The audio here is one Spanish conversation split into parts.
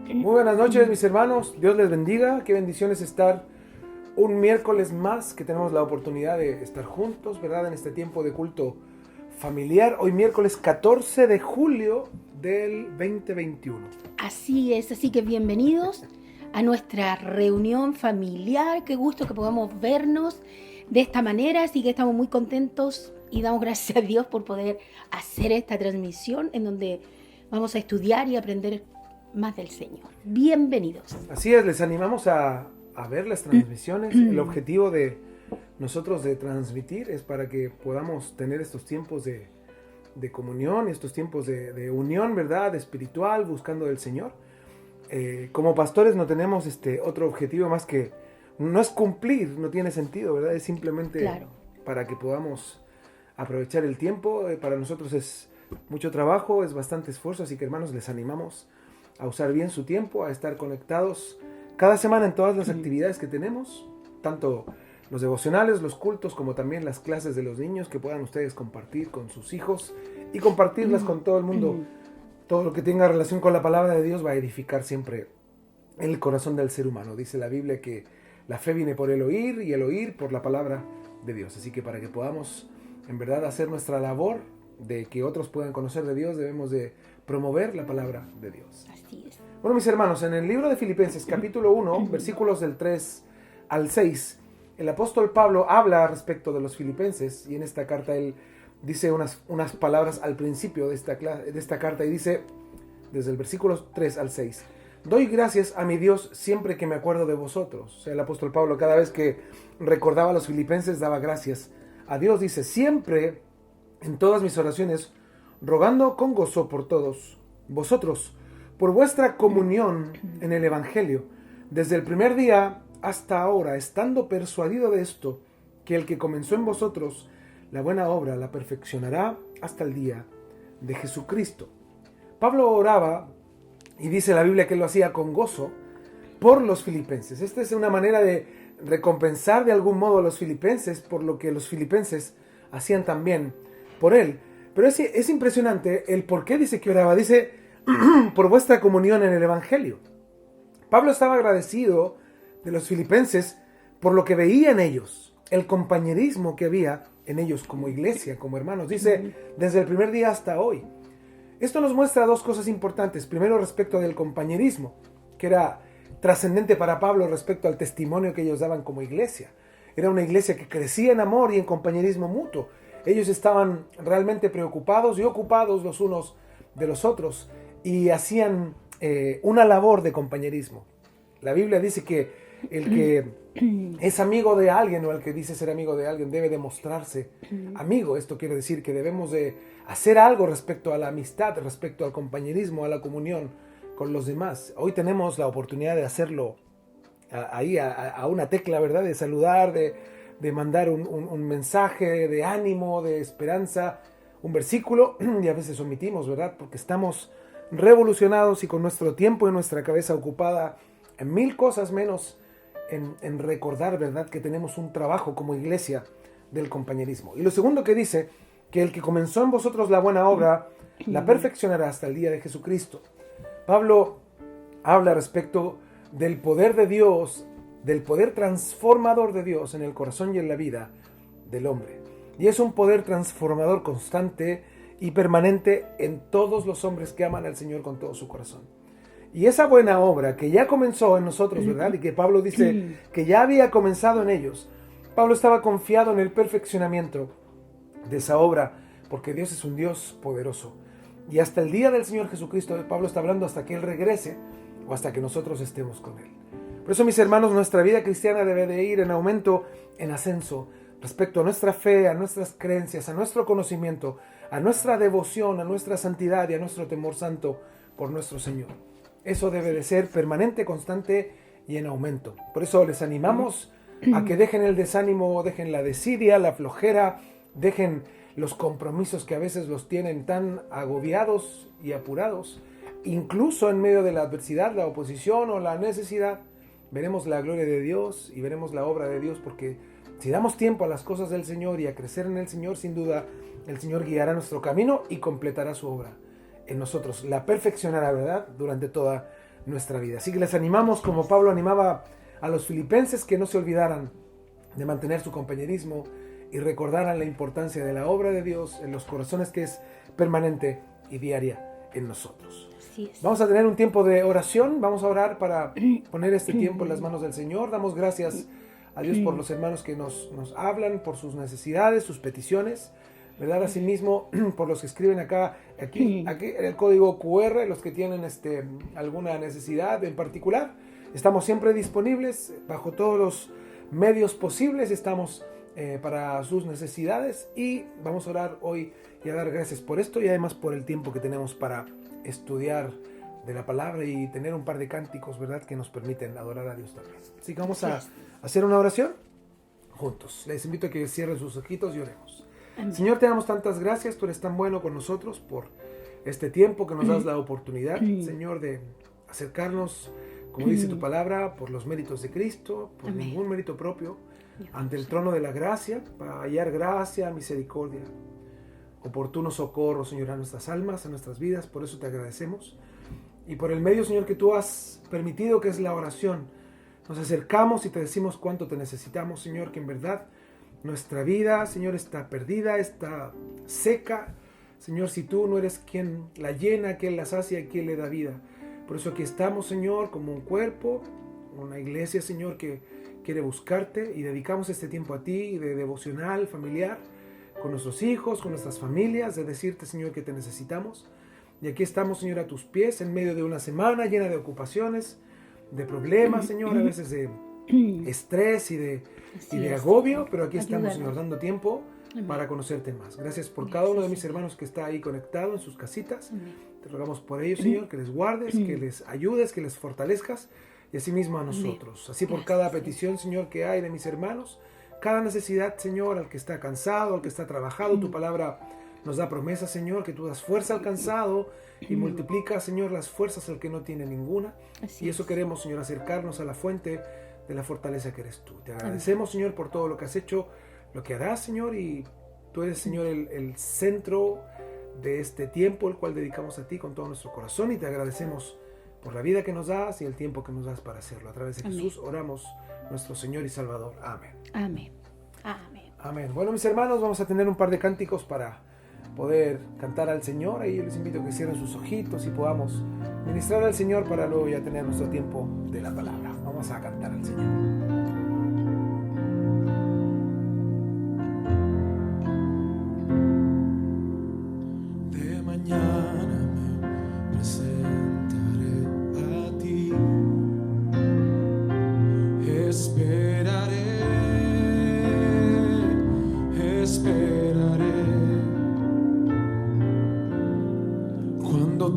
Muy buenas noches, mis hermanos. Dios les bendiga. Qué bendición es estar un miércoles más que tenemos la oportunidad de estar juntos, ¿verdad? En este tiempo de culto familiar. Hoy miércoles 14 de julio del 2021. Así es, así que bienvenidos a nuestra reunión familiar. Qué gusto que podamos vernos de esta manera, así que estamos muy contentos y damos gracias a Dios por poder hacer esta transmisión en donde vamos a estudiar y aprender más del Señor. Bienvenidos. Así es, les animamos a ver las transmisiones. El objetivo de nosotros de transmitir es para que podamos tener estos tiempos de comunión, estos tiempos de unión, ¿verdad? Espiritual, buscando del Señor. Como pastores no tenemos otro objetivo más que, no es cumplir, no tiene sentido, ¿verdad? Es simplemente para que podamos aprovechar el tiempo. Para nosotros es mucho trabajo, es bastante esfuerzo, así que hermanos, les animamos a usar bien su tiempo, a estar conectados cada semana en todas las actividades que tenemos, tanto los devocionales, los cultos, como también las clases de los niños que puedan ustedes compartir con sus hijos y compartirlas con todo el mundo. Todo lo que tenga relación con la palabra de Dios va a edificar siempre el corazón del ser humano. Dice la Biblia que la fe viene por el oír y el oír por la palabra de Dios. Así que para que podamos en verdad hacer nuestra labor de que otros puedan conocer de Dios, debemos de promover la palabra de Dios. Así es. Bueno, mis hermanos, en el libro de Filipenses, capítulo 1, versículos del 3 al 6, el apóstol Pablo habla respecto de los filipenses, y en esta carta él dice unas palabras al principio de esta carta, y dice, desde el versículo 3 al 6, doy gracias a mi Dios siempre que me acuerdo de vosotros. O sea, el apóstol Pablo cada vez que recordaba a los filipenses daba gracias a Dios. Dice, siempre en todas mis oraciones, rogando con gozo por todos vosotros, por vuestra comunión en el Evangelio, desde el primer día hasta ahora, estando persuadido de esto, que el que comenzó en vosotros la buena obra la perfeccionará hasta el día de Jesucristo. Pablo oraba, y dice la Biblia que lo hacía con gozo, por los filipenses. Esta es una manera de recompensar de algún modo a los filipenses por lo que los filipenses hacían también por él. Pero es impresionante el por qué dice que oraba. Dice, por vuestra comunión en el Evangelio. Pablo estaba agradecido de los filipenses por lo que veía en ellos, el compañerismo que había en ellos como iglesia, como hermanos. Dice, desde el primer día hasta hoy. Esto nos muestra dos cosas importantes. Primero, respecto del compañerismo, que era trascendente para Pablo respecto al testimonio que ellos daban como iglesia. Era una iglesia que crecía en amor y en compañerismo mutuo. Ellos estaban realmente preocupados y ocupados los unos de los otros y hacían una labor de compañerismo. La Biblia dice que el que es amigo de alguien o el que dice ser amigo de alguien debe demostrarse amigo. Esto quiere decir que debemos de hacer algo respecto a la amistad, respecto al compañerismo, a la comunión con los demás. Hoy tenemos la oportunidad de hacerlo ahí a una tecla, ¿verdad? De saludar, de mandar un mensaje de ánimo, de esperanza, un versículo, y a veces omitimos, ¿verdad? Porque estamos revolucionados y con nuestro tiempo y nuestra cabeza ocupada en mil cosas menos en recordar, ¿verdad? Que tenemos un trabajo como iglesia del compañerismo. Y lo segundo que dice, que el que comenzó en vosotros la buena obra, la perfeccionará hasta el día de Jesucristo. Pablo habla respecto del poder de Dios, del poder transformador de Dios en el corazón y en la vida del hombre. Y es un poder transformador constante y permanente en todos los hombres que aman al Señor con todo su corazón. Y esa buena obra que ya comenzó en nosotros, ¿verdad? Y que Pablo dice que ya había comenzado en ellos. Pablo estaba confiado en el perfeccionamiento de esa obra, porque Dios es un Dios poderoso. Y hasta el día del Señor Jesucristo, Pablo está hablando hasta que Él regrese o hasta que nosotros estemos con Él. Por eso, mis hermanos, nuestra vida cristiana debe de ir en aumento, en ascenso, respecto a nuestra fe, a nuestras creencias, a nuestro conocimiento, a nuestra devoción, a nuestra santidad y a nuestro temor santo por nuestro Señor. Eso debe de ser permanente, constante y en aumento. Por eso les animamos a que dejen el desánimo, dejen la desidia, la flojera, dejen los compromisos que a veces los tienen tan agobiados y apurados. Incluso en medio de la adversidad, la oposición o la necesidad, veremos la gloria de Dios y veremos la obra de Dios, porque si damos tiempo a las cosas del Señor y a crecer en el Señor, sin duda el Señor guiará nuestro camino y completará su obra en nosotros, la perfeccionará, ¿verdad?, durante toda nuestra vida. Así que les animamos, como Pablo animaba a los filipenses, que no se olvidaran de mantener su compañerismo y recordaran la importancia de la obra de Dios en los corazones, que es permanente y diaria en nosotros. Así es. Vamos a tener un tiempo de oración, vamos a orar para poner este tiempo en las manos del Señor. Damos gracias a Dios por los hermanos que nos hablan, por sus necesidades, sus peticiones, ¿verdad? Asimismo, por los que escriben aquí en el código QR, los que tienen alguna necesidad en particular. Estamos siempre disponibles, bajo todos los medios posibles, estamos para sus necesidades, y vamos a orar hoy y a dar gracias por esto, y además por el tiempo que tenemos para estudiar de la palabra y tener un par de cánticos, ¿verdad?, que nos permiten adorar a Dios también. Así que vamos a hacer una oración juntos. Les invito a que cierren sus ojitos y oremos. Amén. Señor, te damos tantas gracias, tú eres tan bueno con nosotros por este tiempo que nos das la oportunidad, Señor, de acercarnos, como dice tu palabra, por los méritos de Cristo, por Amén. ningún mérito propio, ante el trono de la gracia, para hallar gracia, misericordia, oportuno socorro, Señor, a nuestras almas, a nuestras vidas. Por eso te agradecemos. Y por el medio, Señor, que tú has permitido, que es la oración, nos acercamos y te decimos cuánto te necesitamos, Señor, que en verdad nuestra vida, Señor, está perdida, está seca. Señor, si tú no eres quien la llena, quien la sacia, quien le da vida. Por eso aquí estamos, Señor, como un cuerpo, una iglesia, Señor, que quiere buscarte, y dedicamos este tiempo a ti, de devocional, familiar, con nuestros hijos, con nuestras familias, de decirte, Señor, que te necesitamos. Y aquí estamos, Señor, a tus pies, en medio de una semana llena de ocupaciones, de problemas, Señor, a veces de estrés y de agobio, pero aquí estamos, Señor, dando tiempo para conocerte más. Gracias por cada uno de mis hermanos que está ahí conectado en sus casitas. Te rogamos por ellos, Señor, que les guardes, que les ayudes, que les fortalezcas, y asimismo a nosotros. Así por cada petición, Señor, que hay de mis hermanos, cada necesidad, Señor, al que está cansado, al que está trabajado. Tu palabra nos da promesa, Señor, que tú das fuerza al cansado y multiplica, Señor, las fuerzas al que no tiene ninguna. Y eso queremos, Señor, acercarnos a la fuente de la fortaleza que eres tú. Te agradecemos, Señor, por todo lo que has hecho, lo que harás, Señor, y tú eres, Señor, el centro de este tiempo, el cual dedicamos a ti con todo nuestro corazón, y te agradecemos por la vida que nos das y el tiempo que nos das para hacerlo. A través de Jesús oramos, nuestro Señor y Salvador. Amén. Amén. Amén. Amén. Bueno, mis hermanos, vamos a tener un par de cánticos para poder cantar al Señor. Ahí yo les invito a que cierren sus ojitos y podamos ministrar al Señor para luego ya tener nuestro tiempo de la palabra. Vamos a cantar al Señor.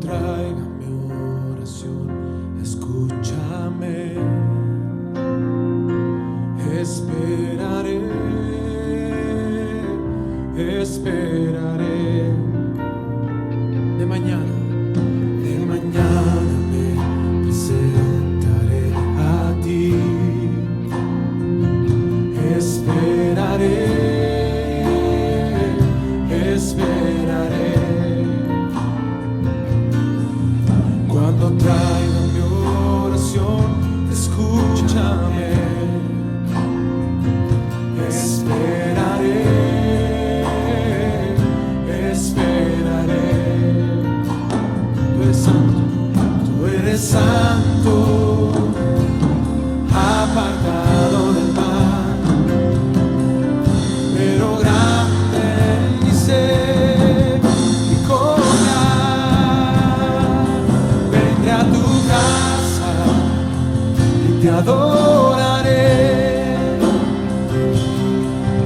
Traiga mi oración, escúchame, esperaré, esperaré. De mañana me presentaré a ti, esperaré, esperaré. Cuando traiga mi oración, escúchame, esperaré, esperaré. Tú eres santo, apartado del mal, pero grande en misericordia. Vendré a tu casa y te adoraré.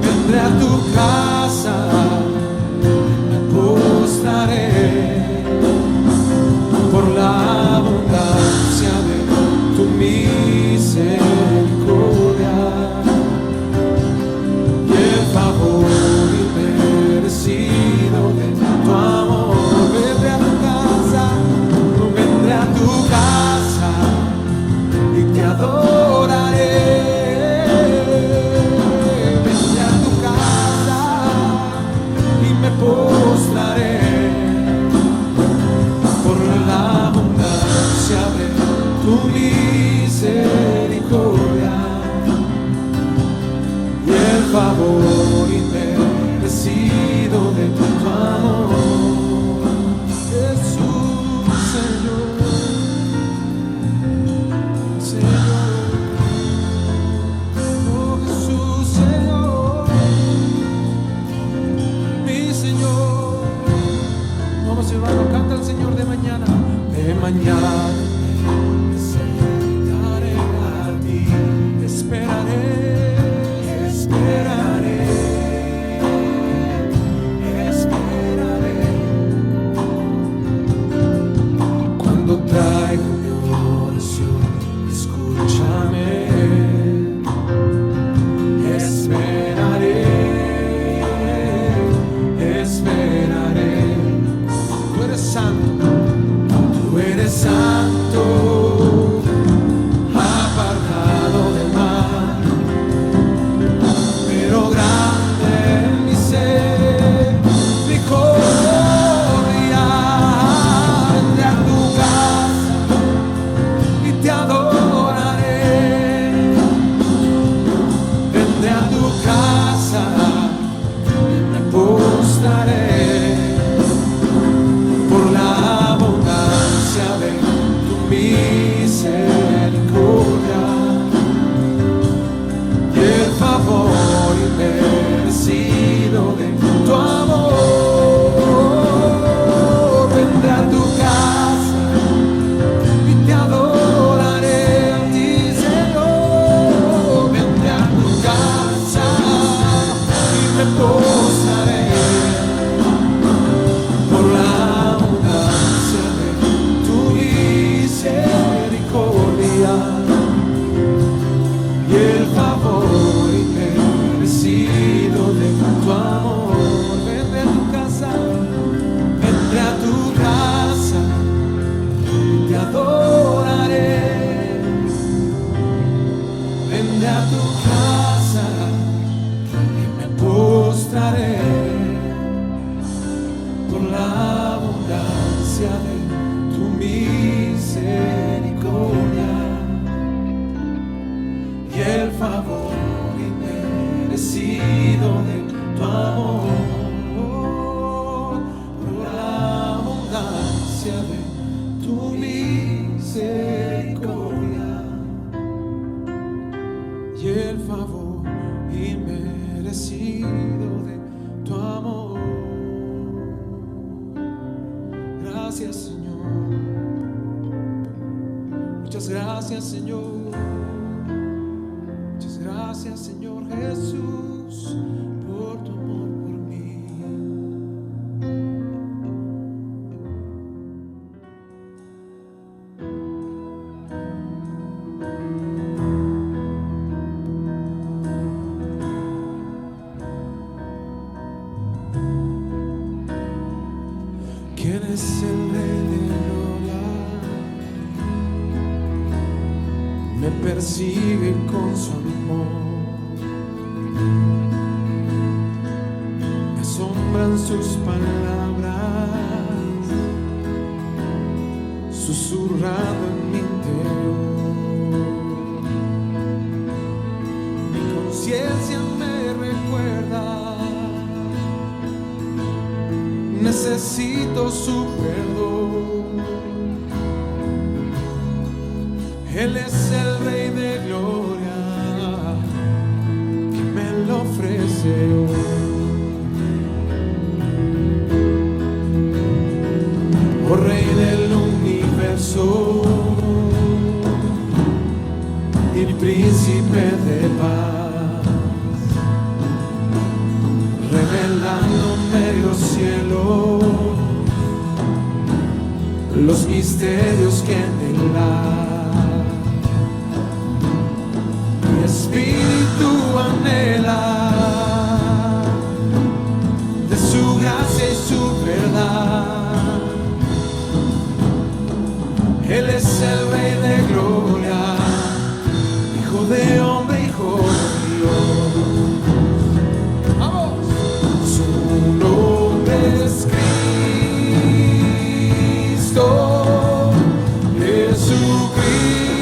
Vendré a tu casa y me postraré por la abundancia de tu misericordia y el favor inmerecido de tu amor. Vendré a tu casa, vendré a tu casa y te adoraré. Vendré a tu casa y me postraré por la abundancia de misericordia y el favor inmerecido de tu amor, Jesús, Señor, Señor, oh Jesús, Señor, mi Señor. Vamos, hermano, canta al Señor de mañana. De mañana esperaré a ti, esperaré, esperaré, esperaré. Cuando traigo mi oración, escúchame. Esperaré, esperaré. Tú eres santo. Tú eres santo, apartado del mal, pero grande en misericordia. Vendré a tu casa y te adoraré. Vendré a tu casa y me postraré. Misericordia y el favor inmerecido de tu amor. Vendré a tu casa y te adoraré a ti, Señor. Vendré a tu casa y me postraré por la abundancia de tu misericordia y el favor inmerecido de tu amor. Vendré a tu casa, vendré a tu casa y te adoraré. Vendré a tu casa y me postraré por la abundancia de tu misericordia y el favor inmerecido de tu amor, por la abundancia de tu misericordia y el favor inmerecido de tu amor. Gracias, Señor. Muchas gracias, Señor. Muchas gracias, Señor Jesús, por tu amor por mí. ¿Quién es el Rey de Gloria? Me persigue con su amor, me asombran sus palabras, susurrando en mi interior. Mi conciencia me recuerda, necesito su perdón. Él es el Rey de Gloria que me lo ofrece hoy. Oh Rey del universo y príncipe de paz, revelándome los cielos, los misterios que en él hay. Mi espíritu anhela de su gracia y su verdad. Él es el Rey de Gloria, Hijo de hombre, Hijo de Dios. ¡Vamos! Su nombre es Cristo, Jesucristo.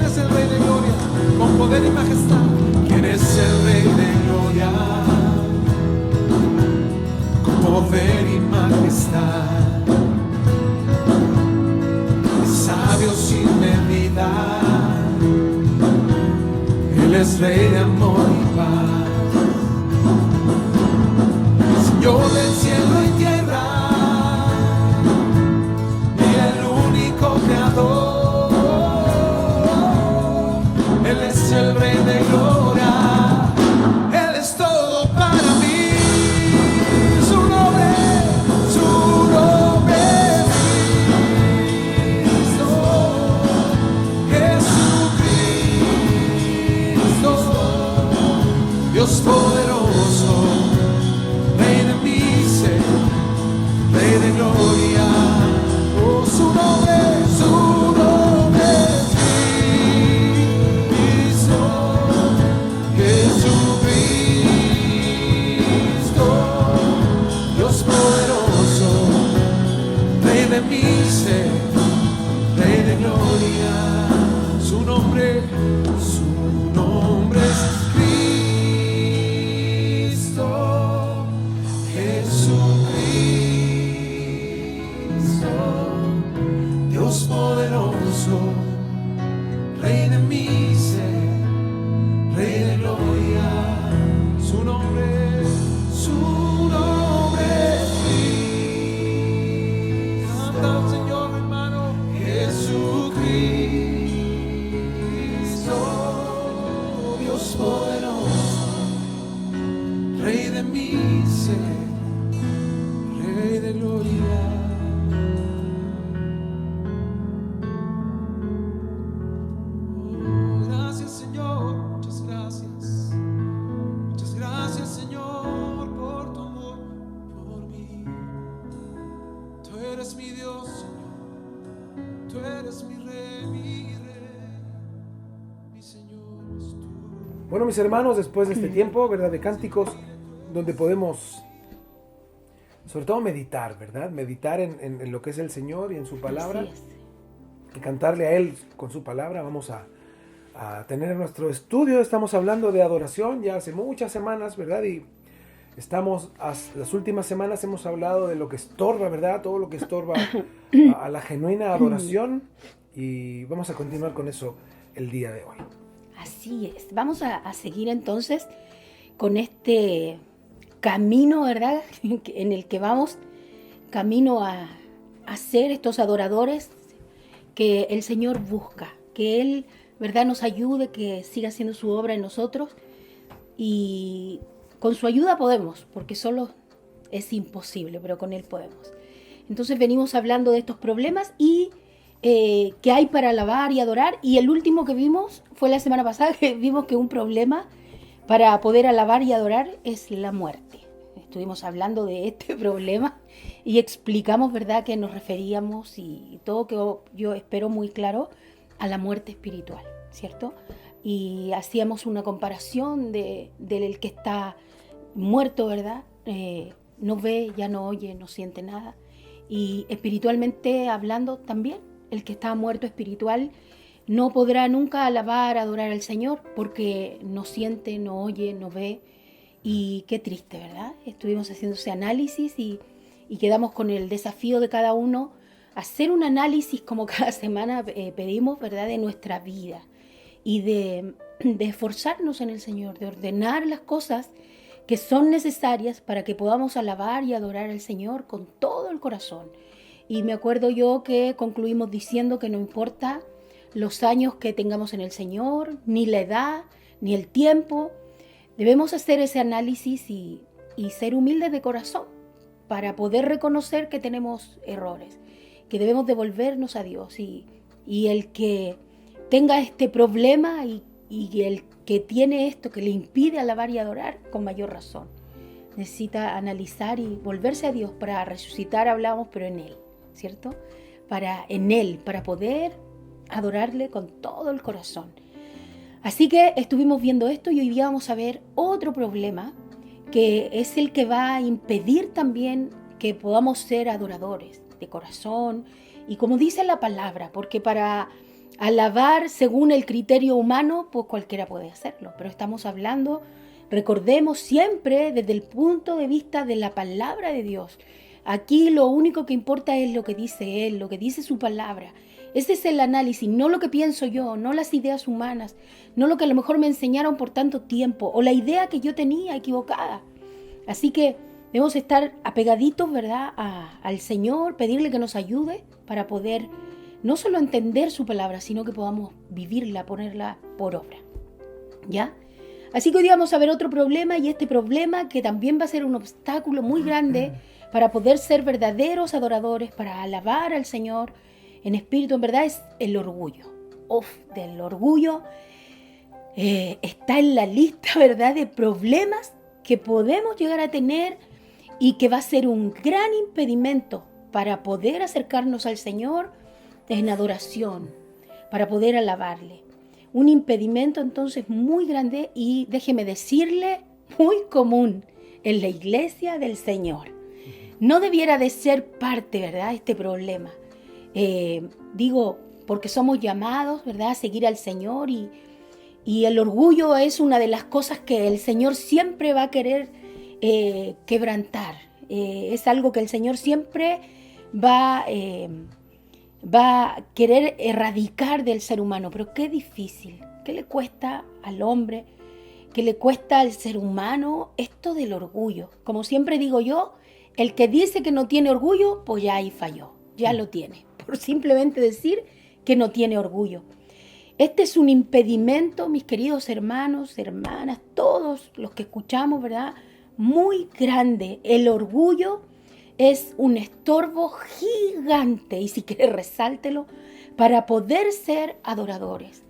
es el Rey de Gloria? Con poder y majestad. ¿Quién es el Rey de Gloria? Con poder y majestad. Es sabio sin medida. Él es Rey de amor y paz. Señor del cielo y tierra, y el único creador. Él es el Rey de gloria, Él es todo para mí. Su nombre es Cristo, Jesucristo, Dios poderoso, Rey de mi ser, Rey de gloria. Oh, su nombre es Cristo, Jesucristo, Dios poderoso, Rey de mi ser, Rey de gloria. Su nombre es Cristo, Jesucristo, Dios poderoso, Rey de mi ser, Rey de gloria. Su nombre es Cristo. Canta al Señor, hermano. Jesucristo, Dios poderoso, Rey de mi ser, Rey de gloria. Oh, gracias, Señor, muchas gracias. Muchas gracias, Señor, por tu amor por mí. Tú eres mi Dios, Señor. Tú eres mi Rey, mi Señor es tú. Bueno, mis hermanos, después de este tiempo, ¿verdad?, de cánticos, donde podemos, sobre todo, meditar, ¿verdad? Meditar en lo que es el Señor y en su palabra. Así es. Y cantarle a Él con su palabra. Vamos a tener nuestro estudio. Estamos hablando de adoración ya hace muchas semanas, ¿verdad? Y las últimas semanas hemos hablado de lo que estorba, ¿verdad? Todo lo que estorba a la genuina adoración. Y vamos a continuar con eso el día de hoy. Así es. Vamos a seguir entonces con este camino, ¿verdad? En el que vamos camino a ser estos adoradores que el Señor busca, que Él, ¿verdad?, nos ayude, que siga haciendo su obra en nosotros, y con su ayuda podemos, porque solo es imposible, pero con Él podemos. Entonces venimos hablando de estos problemas y que hay para alabar y adorar, y el último que vimos fue la semana pasada, que vimos que un problema para poder alabar y adorar es la muerte. Estuvimos hablando de este problema y explicamos, ¿verdad?, que nos referíamos, y todo quedó, yo espero, muy claro, a la muerte espiritual, ¿cierto? Y hacíamos una comparación del que está muerto, ¿verdad? No ve, ya no oye, no siente nada. Y espiritualmente hablando también, el que está muerto espiritual no podrá nunca alabar, adorar al Señor, porque no siente, no oye, no ve. Y qué triste, ¿verdad? Estuvimos haciendo ese análisis y quedamos con el desafío de cada uno, hacer un análisis como cada semana pedimos, ¿verdad?, de nuestra vida, y de esforzarnos en el Señor, de ordenar las cosas que son necesarias para que podamos alabar y adorar al Señor con todo el corazón. Y me acuerdo yo que concluimos diciendo que no importa los años que tengamos en el Señor, ni la edad, ni el tiempo, debemos hacer ese análisis y ser humildes de corazón para poder reconocer que tenemos errores, que debemos devolvernos a Dios, y el que tenga este problema y el que tiene esto que le impide alabar y adorar, con mayor razón necesita analizar y volverse a Dios para resucitar, hablamos, pero en Él, ¿cierto? En Él, para poder adorarle con todo el corazón. Así que estuvimos viendo esto y hoy día vamos a ver otro problema que es el que va a impedir también que podamos ser adoradores de corazón y como dice la palabra, porque para alabar según el criterio humano, pues cualquiera puede hacerlo. Pero estamos hablando, recordemos siempre desde el punto de vista de la palabra de Dios. Aquí lo único que importa es lo que dice Él, lo que dice su palabra. Ese es el análisis, no lo que pienso yo, no las ideas humanas, no lo que a lo mejor me enseñaron por tanto tiempo o la idea que yo tenía equivocada. Así que debemos estar apegaditos, ¿verdad?, al Señor, pedirle que nos ayude para poder no solo entender su palabra, sino que podamos vivirla, ponerla por obra. ¿Ya? Así que hoy vamos a ver otro problema, y este problema que también va a ser un obstáculo muy grande para poder ser verdaderos adoradores, para alabar al Señor en espíritu, en verdad, es el orgullo. Del orgullo está en la lista, ¿verdad?, de problemas que podemos llegar a tener y que va a ser un gran impedimento para poder acercarnos al Señor en adoración, para poder alabarle. Un impedimento entonces muy grande y, déjeme decirle, muy común en la iglesia del Señor. No debiera de ser parte, ¿verdad?, este problema. Digo, porque somos llamados, ¿verdad?, a seguir al Señor, y el orgullo es una de las cosas que el Señor siempre va a querer quebrantar. Es algo que el Señor siempre va a querer erradicar del ser humano. Pero qué difícil, qué le cuesta al hombre, qué le cuesta al ser humano esto del orgullo. Como siempre digo yo, el que dice que no tiene orgullo, pues ya ahí falló, ya lo tiene, por simplemente decir que no tiene orgullo. Este es un impedimento, mis queridos hermanos, hermanas, todos los que escuchamos, ¿verdad?, muy grande. El orgullo es un estorbo gigante, y si quiere resáltelo, para poder ser adoradores.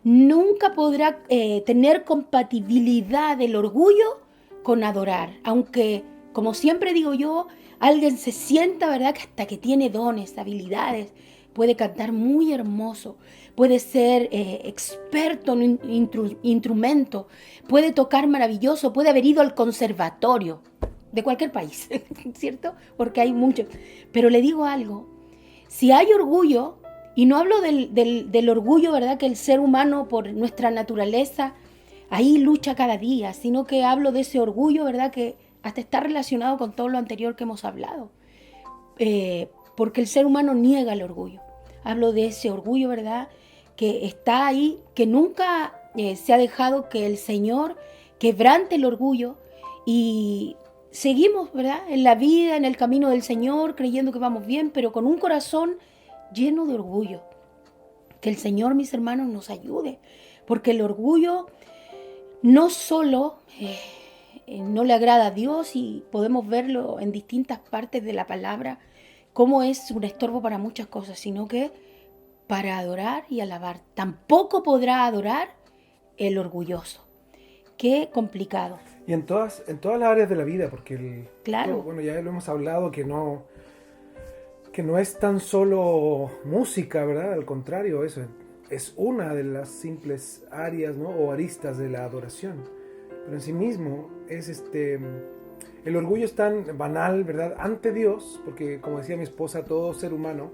Nunca podrá tener compatibilidad el orgullo con adorar, aunque, como siempre digo yo, alguien se sienta, ¿verdad?, que hasta que tiene dones, habilidades, puede cantar muy hermoso, puede ser experto en un instrumento, puede tocar maravilloso, puede haber ido al conservatorio de cualquier país, ¿cierto? Porque hay muchos. Pero le digo algo, si hay orgullo, y no hablo del orgullo, ¿verdad?, que el ser humano por nuestra naturaleza ahí lucha cada día, sino que hablo de ese orgullo, ¿verdad?, que hasta está relacionado con todo lo anterior que hemos hablado. Porque el ser humano niega el orgullo. Hablo de ese orgullo, ¿verdad?, que está ahí, que nunca se ha dejado que el Señor quebrante el orgullo, y seguimos, ¿verdad?, en la vida, en el camino del Señor, creyendo que vamos bien, pero con un corazón lleno de orgullo. Que el Señor, mis hermanos, nos ayude, porque el orgullo no solo no le agrada a Dios, y podemos verlo en distintas partes de la palabra, cómo es un estorbo para muchas cosas, sino que para adorar y alabar. Tampoco podrá adorar el orgulloso. Qué complicado. Y en todas las áreas de la vida, porque Claro. bueno, ya lo hemos hablado, que no es tan solo música, ¿verdad? Al contrario, eso es una de las simples áreas, ¿no?, o aristas de la adoración. Pero en sí mismo es el orgullo es tan banal, ¿verdad?, ante Dios, porque, como decía mi esposa, todo ser humano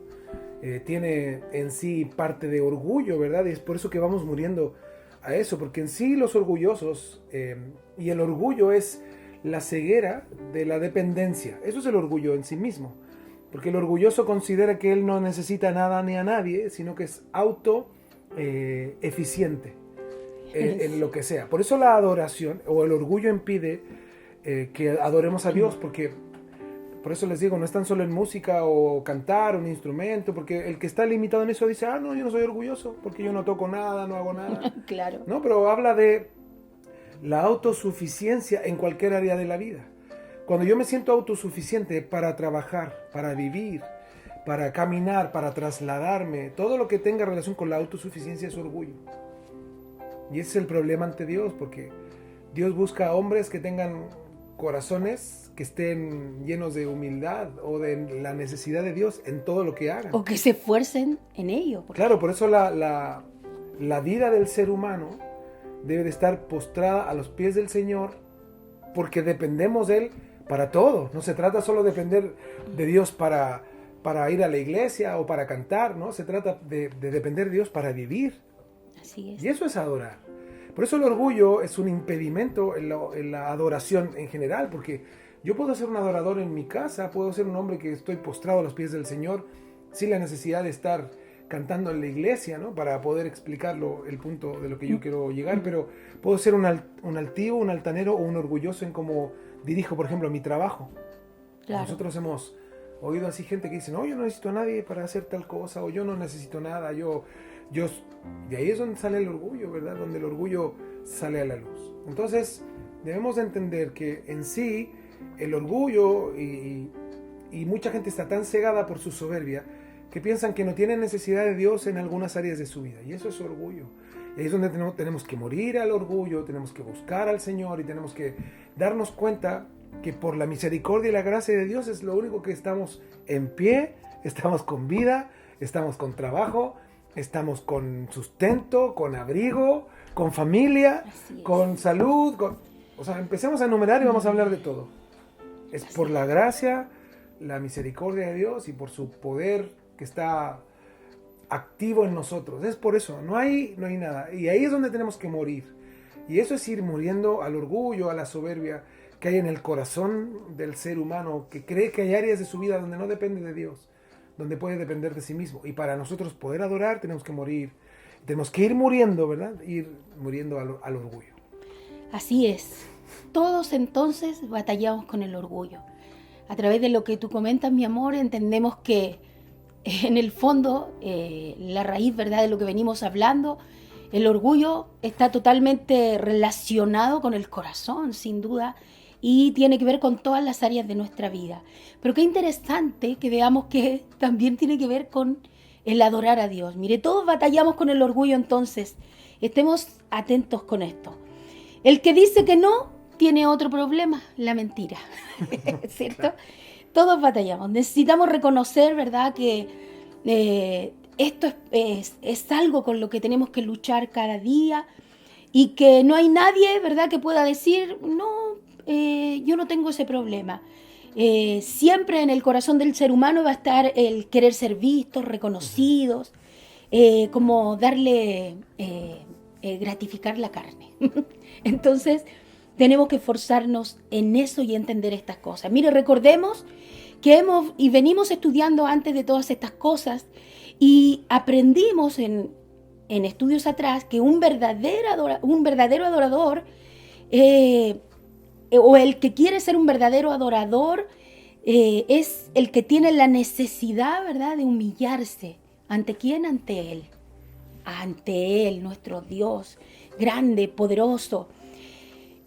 tiene en sí parte de orgullo, ¿verdad? Y es por eso que vamos muriendo a eso, porque en sí los orgullosos, y el orgullo es la ceguera de la dependencia. Eso es el orgullo en sí mismo, porque el orgulloso considera que él no necesita nada ni a nadie, sino que es eficiente en lo que sea. Por eso la adoración o el orgullo impide que adoremos a Dios, porque por eso les digo, no es tan solo en música o cantar un instrumento, porque el que está limitado en eso dice, no, yo no soy orgulloso, porque yo no toco nada, no hago nada. Claro. No, pero habla de la autosuficiencia en cualquier área de la vida. Cuando yo me siento autosuficiente para trabajar, para vivir, para caminar, para trasladarme, todo lo que tenga relación con la autosuficiencia es orgullo. Y ese es el problema ante Dios, porque Dios busca hombres que tengan corazones que estén llenos de humildad o de la necesidad de Dios en todo lo que hagan. O que se esfuercen en ello. Claro, por eso la vida del ser humano debe de estar postrada a los pies del Señor, porque dependemos de Él para todo. No se trata solo de depender de Dios para para ir a la iglesia o para cantar, ¿no? Se trata de depender de Dios para vivir. Así es. Y eso es adorar. Por eso el orgullo es un impedimento en la adoración en general, porque yo puedo ser un adorador en mi casa, puedo ser un hombre que estoy postrado a los pies del Señor sin la necesidad de estar cantando en la iglesia, ¿no? Para poder explicarlo, el punto de lo que yo quiero llegar, pero puedo ser un altivo, un altanero o un orgulloso en cómo dirijo, por ejemplo, mi trabajo. Claro. Nosotros hemos oído así gente que dice, no, yo no necesito a nadie para hacer tal cosa, o yo no necesito nada, yo... De ahí es donde sale el orgullo, ¿verdad? Donde el orgullo sale a la luz. Entonces, debemos de entender que en sí, el orgullo y mucha gente está tan cegada por su soberbia que piensan que no tienen necesidad de Dios en algunas áreas de su vida. Y eso es orgullo. Y ahí es donde tenemos que morir al orgullo, tenemos que buscar al Señor y tenemos que darnos cuenta que por la misericordia y la gracia de Dios es lo único que estamos en pie, estamos con vida, estamos con trabajo, estamos con sustento, con abrigo, con familia, con salud. O sea, empecemos a enumerar y vamos a hablar de todo. Es por la gracia, la misericordia de Dios y por su poder que está activo en nosotros. Es por eso, no hay nada. Y ahí es donde tenemos que morir. Y eso es ir muriendo al orgullo, a la soberbia que hay en el corazón del ser humano, que cree que hay áreas de su vida donde no depende de Dios, donde puede depender de sí mismo. Y para nosotros poder adorar tenemos que morir. Tenemos que ir muriendo, ¿verdad? Ir muriendo al orgullo. Así es. Todos entonces batallamos con el orgullo. A través de lo que tú comentas, mi amor, entendemos que en el fondo, la raíz, ¿verdad?, de lo que venimos hablando, el orgullo está totalmente relacionado con el corazón, sin duda, y tiene que ver con todas las áreas de nuestra vida. Pero qué interesante que veamos que también tiene que ver con el adorar a Dios. Mire, todos batallamos con el orgullo, entonces estemos atentos con esto. El que dice que no tiene otro problema, la mentira, ¿cierto? Todos batallamos. Necesitamos reconocer, ¿verdad?, que esto es algo con lo que tenemos que luchar cada día y que no hay nadie, ¿verdad?, que pueda decir, no, yo no tengo ese problema. Siempre en el corazón del ser humano va a estar el querer ser vistos, reconocidos, como darle, gratificar la carne. Entonces, tenemos que esforzarnos en eso y entender estas cosas. Mire, recordemos que venimos estudiando antes de todas estas cosas y aprendimos en estudios atrás que un verdadero adorador, o el que quiere ser un verdadero adorador, es el que tiene la necesidad, ¿verdad?, de humillarse. ¿Ante quién? Ante Él. Ante Él, nuestro Dios, grande, poderoso.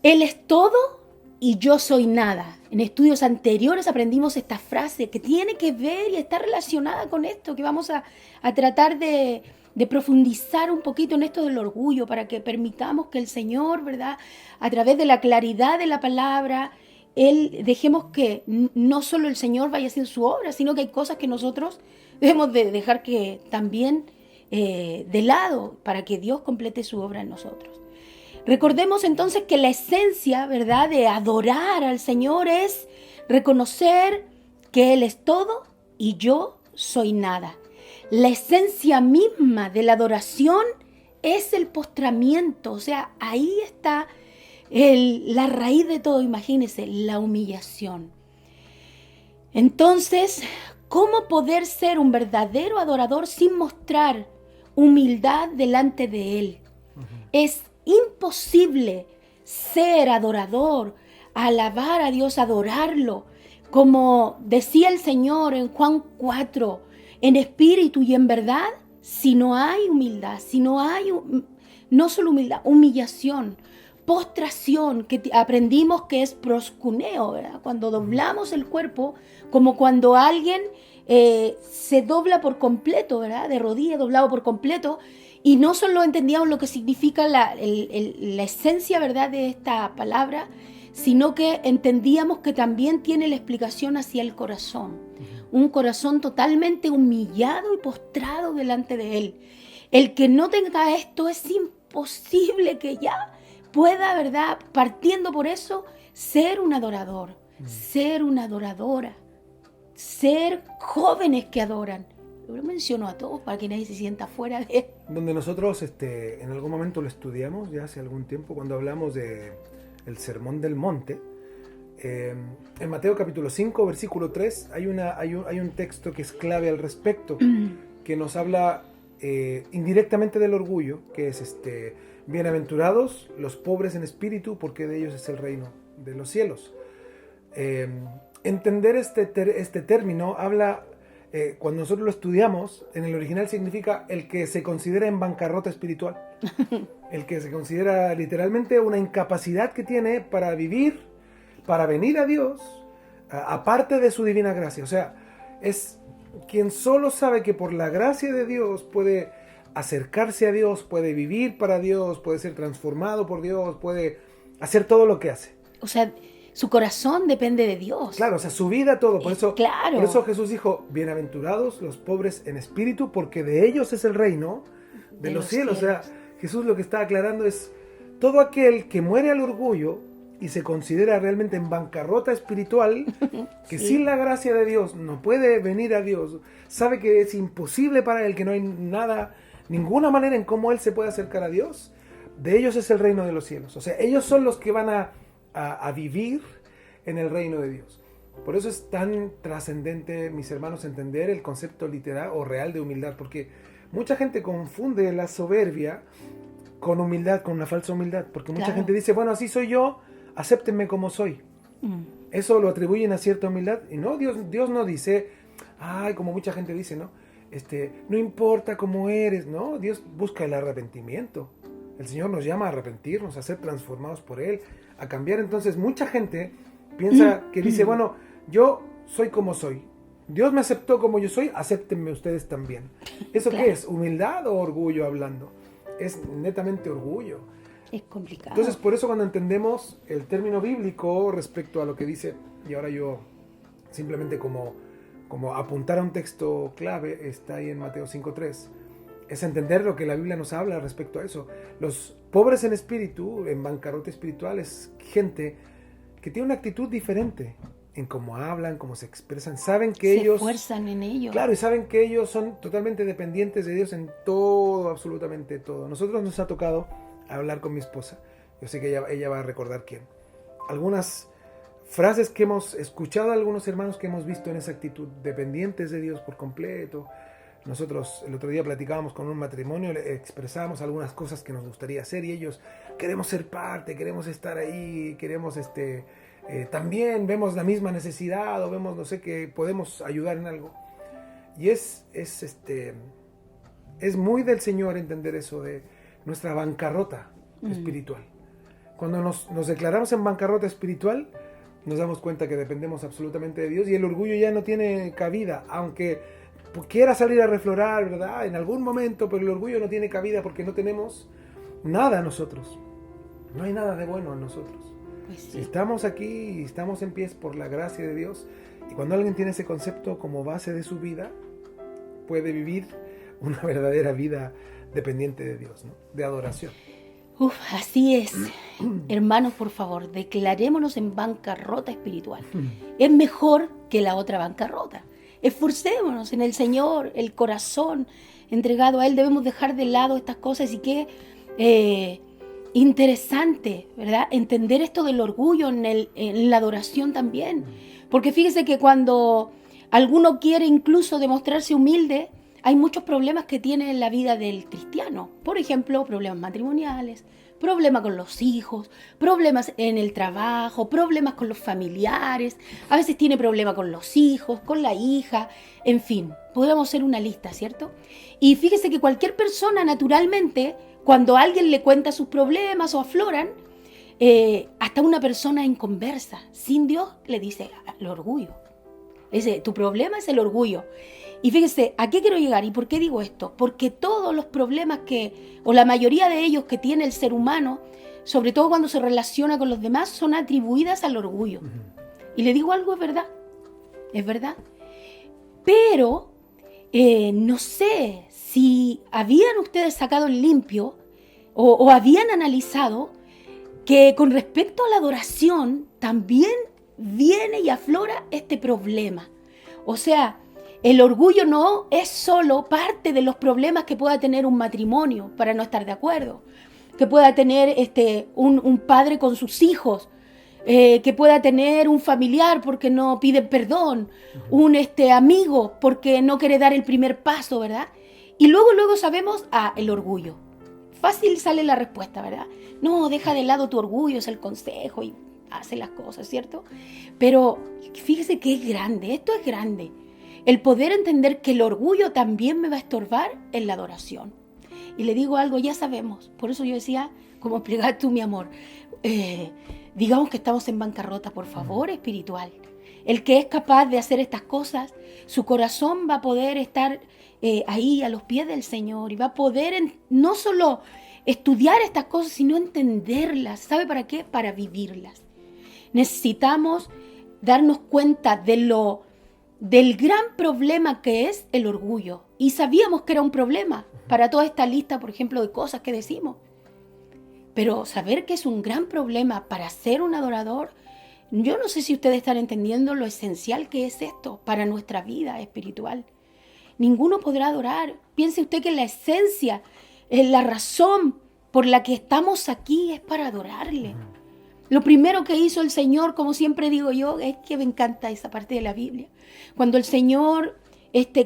Él es todo y yo soy nada. En estudios anteriores aprendimos esta frase que tiene que ver y está relacionada con esto, que vamos a tratar de profundizar un poquito en esto del orgullo para que permitamos que el Señor, ¿verdad?, a través de la claridad de la palabra, dejemos que no solo el Señor vaya haciendo su obra, sino que hay cosas que nosotros debemos de dejar que también de lado para que Dios complete su obra en nosotros. Recordemos entonces que la esencia, ¿verdad?, de adorar al Señor es reconocer que Él es todo y yo soy nada. La esencia misma de la adoración es el postramiento, o sea, ahí está la raíz de todo, imagínense, la humillación. Entonces, ¿cómo poder ser un verdadero adorador sin mostrar humildad delante de Él? Es imposible ser adorador, alabar a Dios, adorarlo, como decía el Señor en Juan 4, en espíritu y en verdad, si no hay humildad, si no hay, no solo humildad, humillación, postración, que aprendimos que es proscuneo, ¿verdad? Cuando doblamos el cuerpo, como cuando alguien se dobla por completo, ¿verdad?, de rodillas, doblado por completo. Y no solo entendíamos lo que significa la esencia, ¿verdad?, de esta palabra, sino que entendíamos que también tiene la explicación hacia el corazón. Un corazón totalmente humillado y postrado delante de Él. El que no tenga esto es imposible que ya pueda, ¿verdad?, partiendo por eso, ser un adorador, ser una adoradora. ser jóvenes que adoran. Lo menciono a todos para que nadie se sienta fuera de... Donde nosotros en algún momento lo estudiamos, ya hace algún tiempo, cuando hablamos de el Sermón del Monte, en Mateo capítulo 5, versículo 3, hay un texto que es clave al respecto, que nos habla indirectamente del orgullo, que es bienaventurados los pobres en espíritu, porque de ellos es el reino de los cielos. Entender este término habla, cuando nosotros lo estudiamos, en el original significa el que se considera en bancarrota espiritual, el que se considera literalmente una incapacidad que tiene para vivir, para venir a Dios, aparte de su divina gracia. O sea, es quien solo sabe que por la gracia de Dios puede acercarse a Dios, puede vivir para Dios, puede ser transformado por Dios, puede hacer todo lo que hace. O sea, su corazón depende de Dios. Claro, o sea, su vida, todo. Por eso Jesús dijo, bienaventurados los pobres en espíritu, porque de ellos es el reino de los cielos. O sea, Jesús lo que está aclarando es, todo aquel que muere al orgullo y se considera realmente en bancarrota espiritual, que sin la gracia de Dios no puede venir a Dios, sabe que es imposible para él, que no hay nada, ninguna manera en cómo él se puede acercar a Dios, de ellos es el reino de los cielos. O sea, ellos son los que van a vivir en el reino de Dios. Por eso es tan trascendente, mis hermanos, entender el concepto literal o real de humildad, porque mucha gente confunde la soberbia con humildad, con una falsa humildad, porque mucha gente dice, bueno, así soy yo, acéptenme como soy. Eso lo atribuyen a cierta humildad, y no, Dios no dice, ay, como mucha gente dice, ¿no? No importa cómo eres, ¿no? Dios busca el arrepentimiento. El Señor nos llama a arrepentirnos, a ser transformados por Él, a cambiar. Entonces mucha gente piensa que dice, bueno, yo soy como soy. Dios me aceptó como yo soy, acéptenme ustedes también. ¿Eso qué es? ¿Humildad o orgullo hablando? Es netamente orgullo. Es complicado. Entonces, por eso cuando entendemos el término bíblico respecto a lo que dice, y ahora yo simplemente como apuntar a un texto clave, está ahí en Mateo 5.3, es entender lo que la Biblia nos habla respecto a eso. Los pobres en espíritu, en bancarrota espiritual, es gente que tiene una actitud diferente en cómo hablan, cómo se expresan, saben que ellos... se esfuerzan en ello. Claro, y saben que ellos son totalmente dependientes de Dios en todo, absolutamente todo. Nosotros nos ha tocado hablar con mi esposa, yo sé que ella va a recordar quién. Algunas frases que hemos escuchado de algunos hermanos que hemos visto en esa actitud, dependientes de Dios por completo. Nosotros el otro día platicábamos con un matrimonio, le expresábamos algunas cosas que nos gustaría hacer y ellos, queremos ser parte, queremos estar ahí, queremos también vemos la misma necesidad o vemos, no sé, que podemos ayudar en algo. Y es muy del Señor entender eso de nuestra bancarrota espiritual. Cuando nos declaramos en bancarrota espiritual, nos damos cuenta que dependemos absolutamente de Dios y el orgullo ya no tiene cabida, aunque quiera salir a reflorar, ¿verdad? En algún momento, pero el orgullo no tiene cabida porque no tenemos nada nosotros. No hay nada de bueno en nosotros. Pues sí. Estamos aquí y estamos en pies por la gracia de Dios. Y cuando alguien tiene ese concepto como base de su vida, puede vivir una verdadera vida dependiente de Dios, ¿no? De adoración. Así es. Hermanos, por favor, declarémonos en bancarrota espiritual. Es mejor que la otra bancarrota. Esforcémonos en el Señor, el corazón entregado a Él. Debemos dejar de lado estas cosas y qué interesante, ¿verdad? Entender esto del orgullo en la adoración también. Porque fíjese que cuando alguno quiere incluso demostrarse humilde, hay muchos problemas que tiene en la vida del cristiano. Por ejemplo, problemas matrimoniales, problemas con los hijos, problemas en el trabajo, problemas con los familiares. A veces tiene problemas con los hijos, con la hija, en fin. Podríamos hacer una lista, ¿cierto? Y fíjese que cualquier persona naturalmente, cuando alguien le cuenta sus problemas o afloran, hasta una persona inconversa, sin Dios, le dice el orgullo. Tu problema es el orgullo. Y fíjese, ¿a qué quiero llegar? ¿Y por qué digo esto? Porque todos los problemas o la mayoría de ellos que tiene el ser humano, sobre todo cuando se relaciona con los demás, son atribuidas al orgullo. Y le digo algo, es verdad. Pero, no sé si habían ustedes sacado en limpio o habían analizado que con respecto a la adoración también viene y aflora este problema. O sea, el orgullo no es solo parte de los problemas que pueda tener un matrimonio para no estar de acuerdo, que pueda tener un padre con sus hijos, que pueda tener un familiar porque no pide perdón, un amigo porque no quiere dar el primer paso, ¿verdad? Y luego sabemos, el orgullo. Fácil sale la respuesta, ¿verdad? No, deja de lado tu orgullo, es el consejo y hace las cosas, ¿cierto? Pero fíjese que es grande, esto es grande. El poder entender que el orgullo también me va a estorbar en la adoración. Y le digo algo, ya sabemos. Por eso yo decía, como explicar tú, mi amor, digamos que estamos en bancarrota, por favor, espiritual. El que es capaz de hacer estas cosas, su corazón va a poder estar ahí a los pies del Señor y va a poder no solo estudiar estas cosas, sino entenderlas. ¿Sabe para qué? Para vivirlas. Necesitamos darnos cuenta del gran problema que es el orgullo. Y sabíamos que era un problema para toda esta lista, por ejemplo, de cosas que decimos. Pero saber que es un gran problema para ser un adorador, yo no sé si ustedes están entendiendo lo esencial que es esto para nuestra vida espiritual. Ninguno podrá adorar. Piense usted que la esencia, la razón por la que estamos aquí es para adorarle. Lo primero que hizo el Señor, como siempre digo yo, es que me encanta esa parte de la Biblia. Cuando el Señor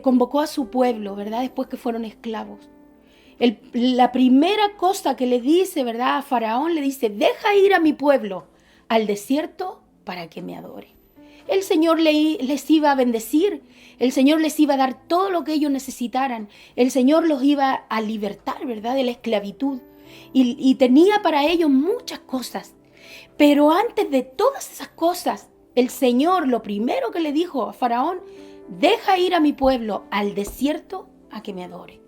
convocó a su pueblo, ¿verdad? Después que fueron esclavos. La primera cosa que le dice, ¿verdad? A Faraón le dice, deja ir a mi pueblo al desierto para que me adore. El Señor les iba a bendecir, el Señor les iba a dar todo lo que ellos necesitaran, el Señor los iba a libertar, ¿verdad? De la esclavitud y tenía para ellos muchas cosas. Pero antes de todas esas cosas, el Señor lo primero que le dijo a Faraón, deja ir a mi pueblo al desierto a que me adore.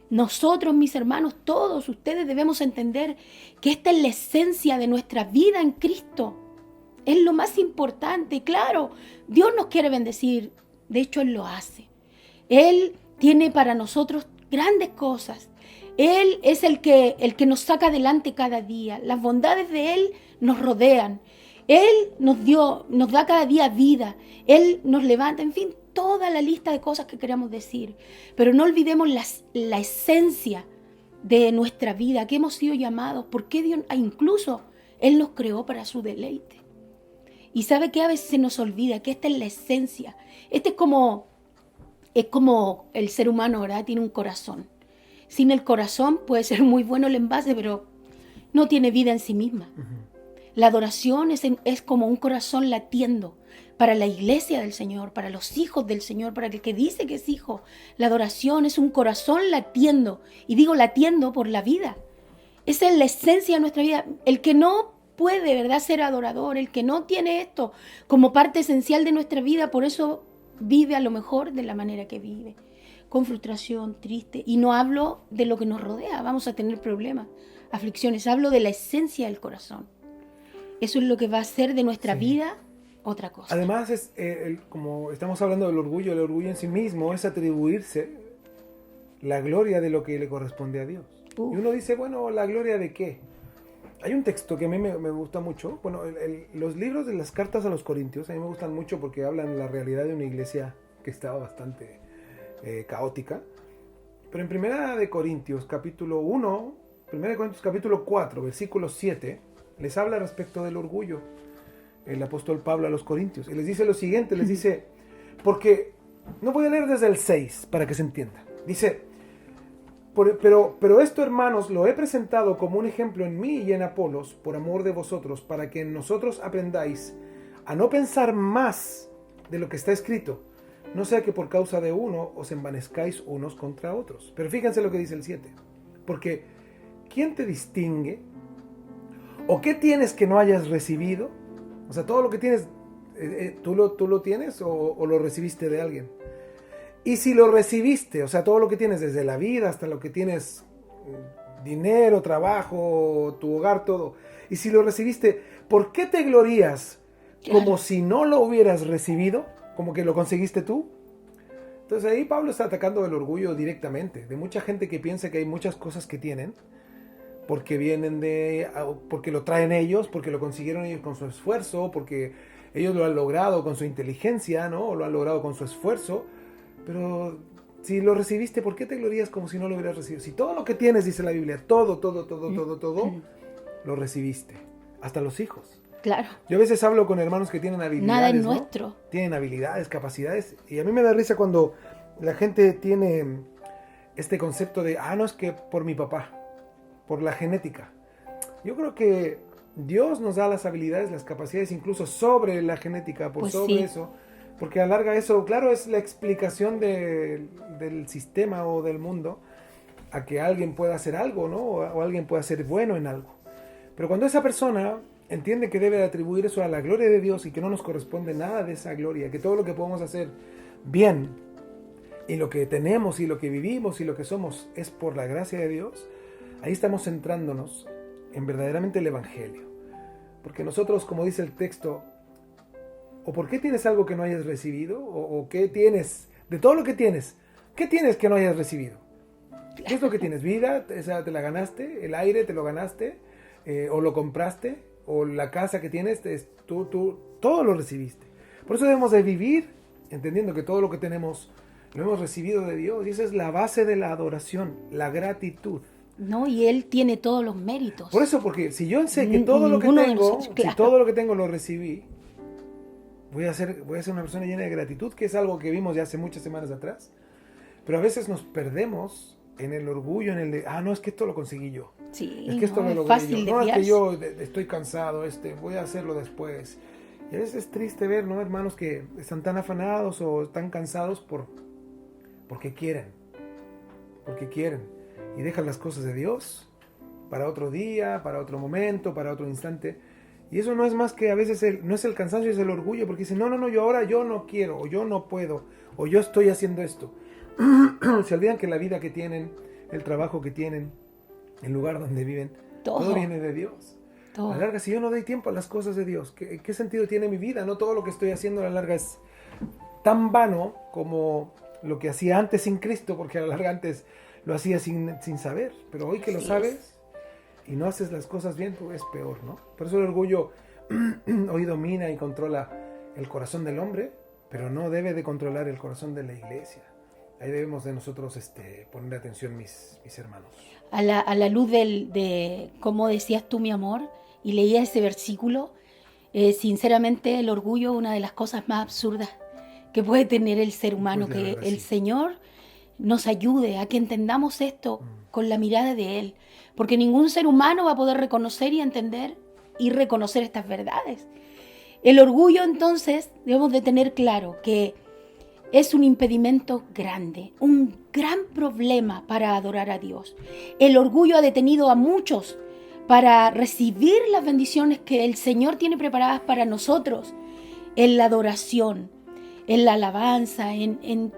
Nosotros, mis hermanos, todos ustedes debemos entender que esta es la esencia de nuestra vida en Cristo. Es lo más importante. Claro, Dios nos quiere bendecir. De hecho, Él lo hace. Él tiene para nosotros grandes cosas. Él es el que nos saca adelante cada día. Las bondades de Él nos rodean. Él nos da cada día vida. Él nos levanta, en fin, toda la lista de cosas que queramos decir. Pero no olvidemos la esencia de nuestra vida, que hemos sido llamados, porque Dios, incluso Él nos creó para su deleite. Y sabe que a veces se nos olvida que esta es la esencia. Es como el ser humano, ¿verdad? Tiene un corazón. Sin el corazón puede ser muy bueno el envase, pero no tiene vida en sí misma. La adoración es como un corazón latiendo para la iglesia del Señor, para los hijos del Señor, para el que dice que es hijo. La adoración es un corazón latiendo, y digo latiendo por la vida. Esa es la esencia de nuestra vida. El que no puede, ¿verdad?, ser adorador, el que no tiene esto como parte esencial de nuestra vida, por eso vive a lo mejor de la manera que vive, con frustración, triste. Y no hablo de lo que nos rodea, vamos a tener problemas, aflicciones. Hablo de la esencia del corazón. Eso es lo que va a hacer de nuestra vida otra cosa. Además, como estamos hablando del orgullo, el orgullo en sí mismo es atribuirse la gloria de lo que le corresponde a Dios. Y uno dice, bueno, ¿la gloria de qué? Hay un texto que a mí me gusta mucho. Bueno, los libros de las cartas a los Corintios a mí me gustan mucho porque hablan de la realidad de una iglesia que estaba bastante caótica. Pero en Primera de Corintios, capítulo 1, Primera de Corintios, capítulo 4, versículo 7, les habla respecto del orgullo el apóstol Pablo a los Corintios. Y les dice lo siguiente, les dice, porque, no voy a leer desde el 6 para que se entienda. Dice, pero esto, hermanos, lo he presentado como un ejemplo en mí y en Apolos, por amor de vosotros, para que en nosotros aprendáis a no pensar más de lo que está escrito, no sea que por causa de uno os envanezcáis unos contra otros. Pero fíjense lo que dice el 7, porque ¿quién te distingue? ¿O qué tienes que no hayas recibido? O sea, todo lo que tienes, ¿tú lo tienes o lo recibiste de alguien? Y si lo recibiste, o sea, todo lo que tienes, desde la vida hasta lo que tienes, dinero, trabajo, tu hogar, todo. Y si lo recibiste, ¿por qué te glorías como si no lo hubieras recibido? Como que lo conseguiste tú. Entonces ahí Pablo está atacando el orgullo directamente, de mucha gente que piensa que hay muchas cosas que tienen, porque lo traen ellos, porque lo consiguieron ellos con su esfuerzo, porque ellos lo han logrado con su inteligencia, ¿no? O lo han logrado con su esfuerzo, pero si lo recibiste, ¿por qué te glorías como si no lo hubieras recibido? Si todo lo que tienes, dice la Biblia, todo, lo recibiste, hasta los hijos. Claro. Yo a veces hablo con hermanos que tienen habilidades, Nada es ¿no? nuestro. Tienen habilidades, capacidades, y a mí me da risa cuando la gente tiene este concepto de, no, es que por mi papá, por la genética. Yo creo que Dios nos da las habilidades, las capacidades, incluso sobre la genética, por Pues sobre sí. eso, porque alarga eso, claro, es la explicación del sistema o del mundo a que alguien pueda hacer algo, ¿no? O alguien pueda ser bueno en algo. Pero cuando esa persona entiende que debe atribuir eso a la gloria de Dios y que no nos corresponde nada de esa gloria, que todo lo que podemos hacer bien y lo que tenemos y lo que vivimos y lo que somos es por la gracia de Dios, ahí estamos centrándonos en verdaderamente el Evangelio. Porque nosotros, como dice el texto, ¿o por qué tienes algo que no hayas recibido? ¿O qué tienes? De todo lo que tienes, ¿qué tienes que no hayas recibido? ¿Qué es lo que tienes? ¿Vida? ¿Esa te la ganaste? ¿El aire te lo ganaste? ¿O lo compraste? ¿O la casa que tienes? Tú todo lo recibiste. Por eso debemos de vivir entendiendo que todo lo que tenemos lo hemos recibido de Dios. Y esa es la base de la adoración, la gratitud. No, y Él tiene todos los méritos. Por eso, porque si yo sé que todo lo que Ninguno de tengo, nosotros, claro. si todo lo que tengo lo recibí, voy a ser una persona llena de gratitud, que es algo que vimos ya hace muchas semanas atrás. Pero a veces nos perdemos en el orgullo, en el de, no, es que esto lo conseguí yo. Sí, Es que esto no, lo es logré fácil yo. No, es que desviarse. yo estoy cansado, voy a hacerlo después. Y a veces es triste ver, ¿no? Hermanos que están tan afanados o están cansados porque quieren. Porque quieren. Y dejan las cosas de Dios para otro día, para otro momento, para otro instante. Y eso no es más que a veces no es el cansancio, es el orgullo, porque dicen, no, yo no quiero, o yo no puedo, o yo estoy haciendo esto. Se olvidan que la vida que tienen, el trabajo que tienen, el lugar donde viven, todo viene de Dios. Todo. A la larga, si yo no doy tiempo a las cosas de Dios, ¿qué sentido tiene mi vida? No todo lo que estoy haciendo a la larga es tan vano como lo que hacía antes sin Cristo, porque a la larga antes lo hacía sin saber. Pero hoy que lo sabes y no haces las cosas bien, pues es peor, ¿no? Por eso el orgullo hoy domina y controla el corazón del hombre, pero no debe de controlar el corazón de la iglesia. Ahí debemos de nosotros poner atención, mis hermanos. A la luz de cómo decías tú, mi amor, y leía ese versículo, sinceramente el orgullo es una de las cosas más absurdas que puede tener el ser humano, Pues que verdad, el sí. Señor nos ayude a que entendamos esto con la mirada de Él, porque ningún ser humano va a poder reconocer y entender y reconocer estas verdades. El orgullo, entonces, debemos de tener claro que es un impedimento grande, un gran problema para adorar a Dios. El orgullo ha detenido a muchos para recibir las bendiciones que el Señor tiene preparadas para nosotros en la adoración, en la alabanza, en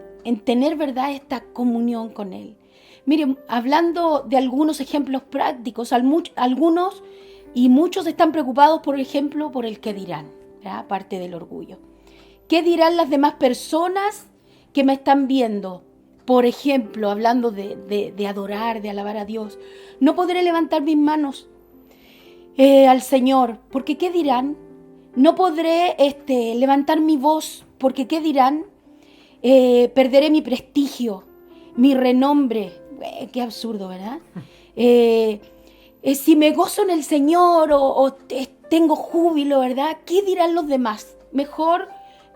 tener, ¿verdad?, esta comunión con Él. Miren, hablando de algunos ejemplos prácticos, algunos y muchos están preocupados, por ejemplo, por el qué dirán, ¿verdad?, aparte del orgullo. ¿Qué dirán las demás personas que me están viendo? Por ejemplo, hablando de adorar, de alabar a Dios. No podré levantar mis manos al Señor, porque ¿qué dirán? No podré levantar mi voz, porque ¿qué dirán? Perderé mi prestigio, mi renombre. Qué absurdo, ¿verdad? Si me gozo en el Señor o tengo júbilo, ¿verdad? ¿Qué dirán los demás? Mejor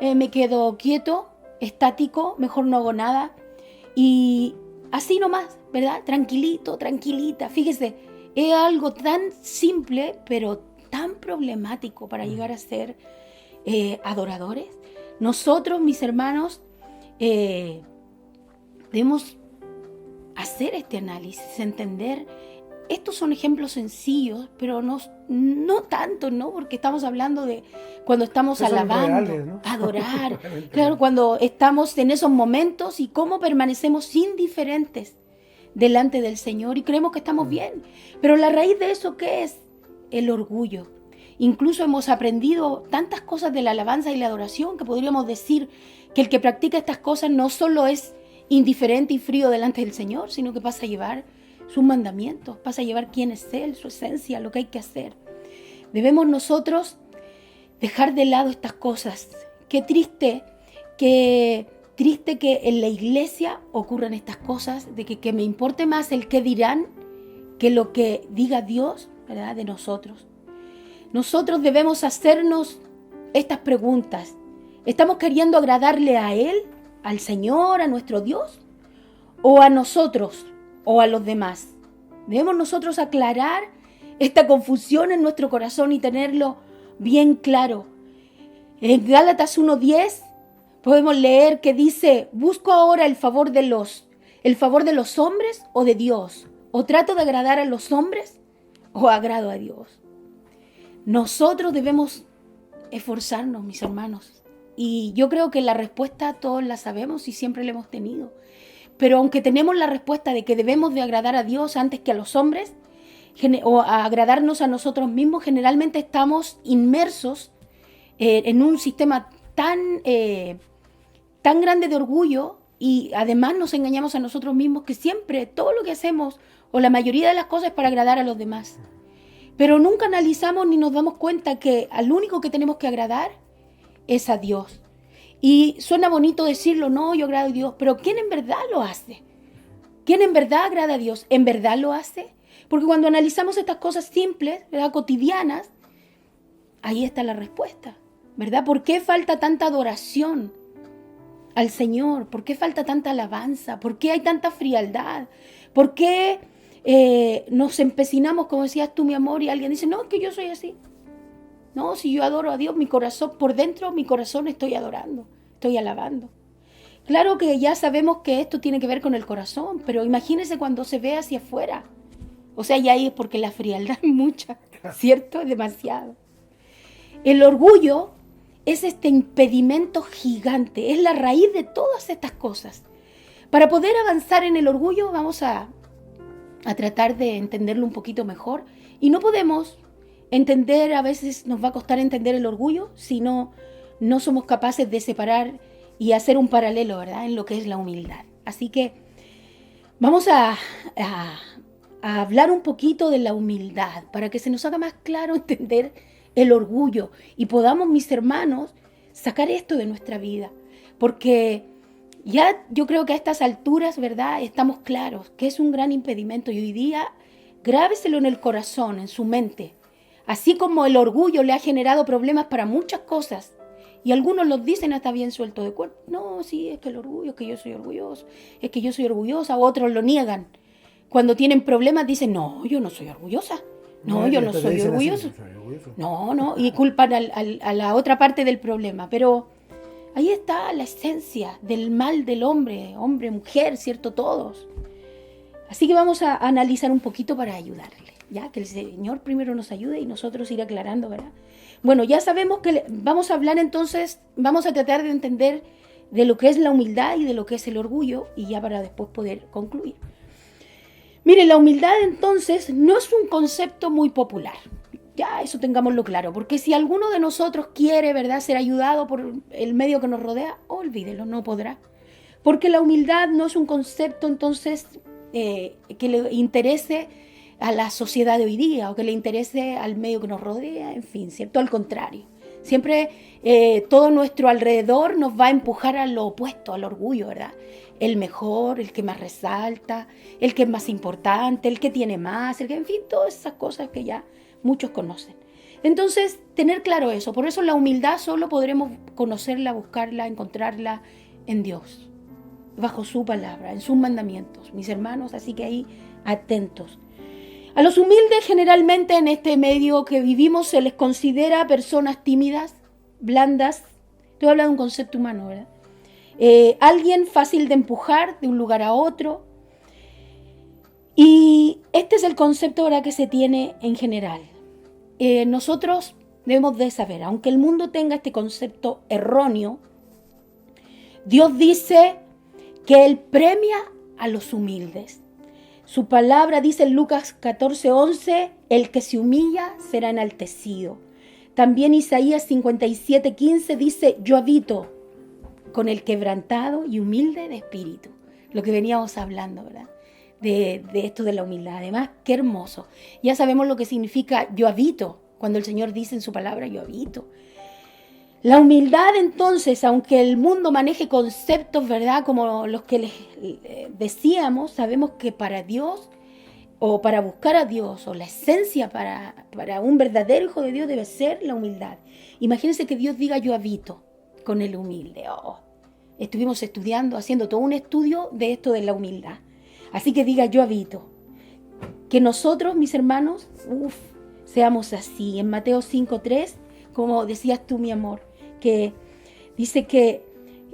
me quedo quieto, estático, mejor no hago nada. Y así nomás, ¿verdad? Tranquilito, tranquilita. Fíjese, es algo tan simple, pero tan problemático para llegar a ser adoradores. Nosotros, mis hermanos, debemos hacer este análisis, entender. Estos son ejemplos sencillos, pero no tanto, ¿no? Porque estamos hablando de cuando estamos alabando, reales, ¿no? adorar. Claro, cuando estamos en esos momentos y cómo permanecemos indiferentes delante del Señor y creemos que estamos bien. Pero la raíz de eso, ¿qué es? El orgullo. Incluso hemos aprendido tantas cosas de la alabanza y la adoración que podríamos decir que el que practica estas cosas no solo es indiferente y frío delante del Señor, sino que pasa a llevar sus mandamientos, pasa a llevar quién es Él, su esencia, lo que hay que hacer. Debemos nosotros dejar de lado estas cosas. Qué triste que en la iglesia ocurran estas cosas, de que me importe más el qué dirán que lo que diga Dios, ¿verdad?, de nosotros. Nosotros debemos hacernos estas preguntas. ¿Estamos queriendo agradarle a Él, al Señor, a nuestro Dios? ¿O a nosotros o a los demás? Debemos nosotros aclarar esta confusión en nuestro corazón y tenerlo bien claro. En Gálatas 1:10 podemos leer que dice: ¿busco ahora el favor de los hombres o de Dios? ¿O trato de agradar a los hombres o agrado a Dios? Nosotros debemos esforzarnos, mis hermanos. Y yo creo que la respuesta todos la sabemos y siempre la hemos tenido. Pero aunque tenemos la respuesta de que debemos de agradar a Dios antes que a los hombres, o a agradarnos a nosotros mismos, generalmente estamos inmersos en un sistema tan grande de orgullo, y además nos engañamos a nosotros mismos que siempre todo lo que hacemos o la mayoría de las cosas es para agradar a los demás. Pero nunca analizamos ni nos damos cuenta que al único que tenemos que agradar es a Dios. Y suena bonito decirlo, no, yo agrado a Dios, pero ¿quién en verdad lo hace? ¿Quién en verdad agrada a Dios? ¿En verdad lo hace? Porque cuando analizamos estas cosas simples, ¿verdad?, cotidianas, ahí está la respuesta, ¿verdad? ¿Por qué falta tanta adoración al Señor? ¿Por qué falta tanta alabanza? ¿Por qué hay tanta frialdad? ¿Por qué nos empecinamos, como decías tú, mi amor, y alguien dice, no, es que yo soy así? No, si yo adoro a Dios, mi corazón, por dentro, mi corazón estoy adorando, estoy alabando. Claro que ya sabemos que esto tiene que ver con el corazón, pero imagínense cuando se ve hacia afuera. O sea, ya ahí es porque la frialdad es mucha, ¿cierto? Es demasiado. El orgullo es este impedimento gigante, es la raíz de todas estas cosas. Para poder avanzar en el orgullo vamos a tratar de entenderlo un poquito mejor. Y no podemos entender, a veces nos va a costar entender el orgullo si no somos capaces de separar y hacer un paralelo, ¿verdad?, en lo que es la humildad. Así que vamos a hablar un poquito de la humildad para que se nos haga más claro entender el orgullo y podamos, mis hermanos, sacar esto de nuestra vida. Porque ya yo creo que a estas alturas, ¿verdad?, estamos claros que es un gran impedimento, y hoy día grábeselo en el corazón, en su mente. Así como el orgullo le ha generado problemas para muchas cosas, y algunos los dicen hasta bien suelto de cuerpo. No, sí, es que el orgullo, es que yo soy orgulloso, es que yo soy orgullosa, o otros lo niegan. Cuando tienen problemas dicen, no, yo no soy orgullosa, no, yo no soy orgulloso. No, y culpan a la otra parte del problema. Pero ahí está la esencia del mal del hombre, mujer, ¿cierto? Todos. Así que vamos a analizar un poquito para ayudarle, ya que el Señor primero nos ayude y nosotros ir aclarando, ¿verdad? Bueno, ya sabemos que vamos a hablar entonces, vamos a tratar de entender de lo que es la humildad y de lo que es el orgullo, y ya para después poder concluir. Mire, la humildad entonces no es un concepto muy popular. Ya eso tengámoslo claro, porque si alguno de nosotros quiere, ¿verdad?, ser ayudado por el medio que nos rodea, olvídelo, no podrá. Porque la humildad no es un concepto entonces que le interese a la sociedad de hoy día o que le interese al medio que nos rodea, en fin, ¿cierto? Al contrario, siempre todo nuestro alrededor nos va a empujar a lo opuesto, al orgullo, ¿verdad? El mejor, el que más resalta, el que es más importante, el que tiene más, en fin, todas esas cosas que ya muchos conocen. Entonces, tener claro eso. Por eso la humildad solo podremos conocerla, buscarla, encontrarla en Dios, bajo su palabra, en sus mandamientos, mis hermanos. Así que ahí, atentos. A los humildes generalmente en este medio que vivimos se les considera personas tímidas, blandas. Estoy hablando de un concepto humano, ¿verdad? Alguien fácil de empujar de un lugar a otro. Y este es el concepto ahora que se tiene en general. Nosotros debemos de saber, aunque el mundo tenga este concepto erróneo, Dios dice que Él premia a los humildes. Su palabra dice en Lucas 14:11, el que se humilla será enaltecido. También Isaías 57:15 dice, yo habito con el quebrantado y humilde de espíritu. Lo que veníamos hablando, ¿verdad? De esto de la humildad. Además, qué hermoso. Ya sabemos lo que significa yo habito, cuando el Señor dice en su palabra yo habito. La humildad, entonces, aunque el mundo maneje conceptos, ¿verdad?, como los que les decíamos, sabemos que para Dios, o para buscar a Dios, o la esencia para un verdadero hijo de Dios debe ser la humildad. Imagínense que Dios diga: yo habito con el humilde. Estuvimos estudiando, haciendo todo un estudio de esto de la humildad. Así que diga: yo habito. Que nosotros, mis hermanos, seamos así. En Mateo 5:3, como decías tú, mi amor, que dice que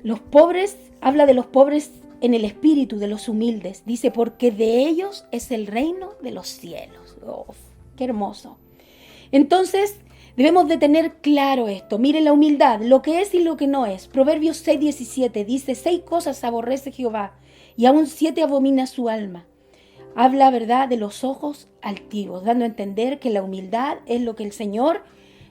los pobres, habla de los pobres en el espíritu, de los humildes. Dice: porque de ellos es el reino de los cielos. ¡Qué hermoso! Entonces, debemos de tener claro esto. Miren la humildad, lo que es y lo que no es. Proverbios 6:17 dice: 6 cosas aborrece Jehová, y aún 7 abomina su alma. Habla, ¿verdad?, de los ojos altivos, dando a entender que la humildad es lo que el Señor,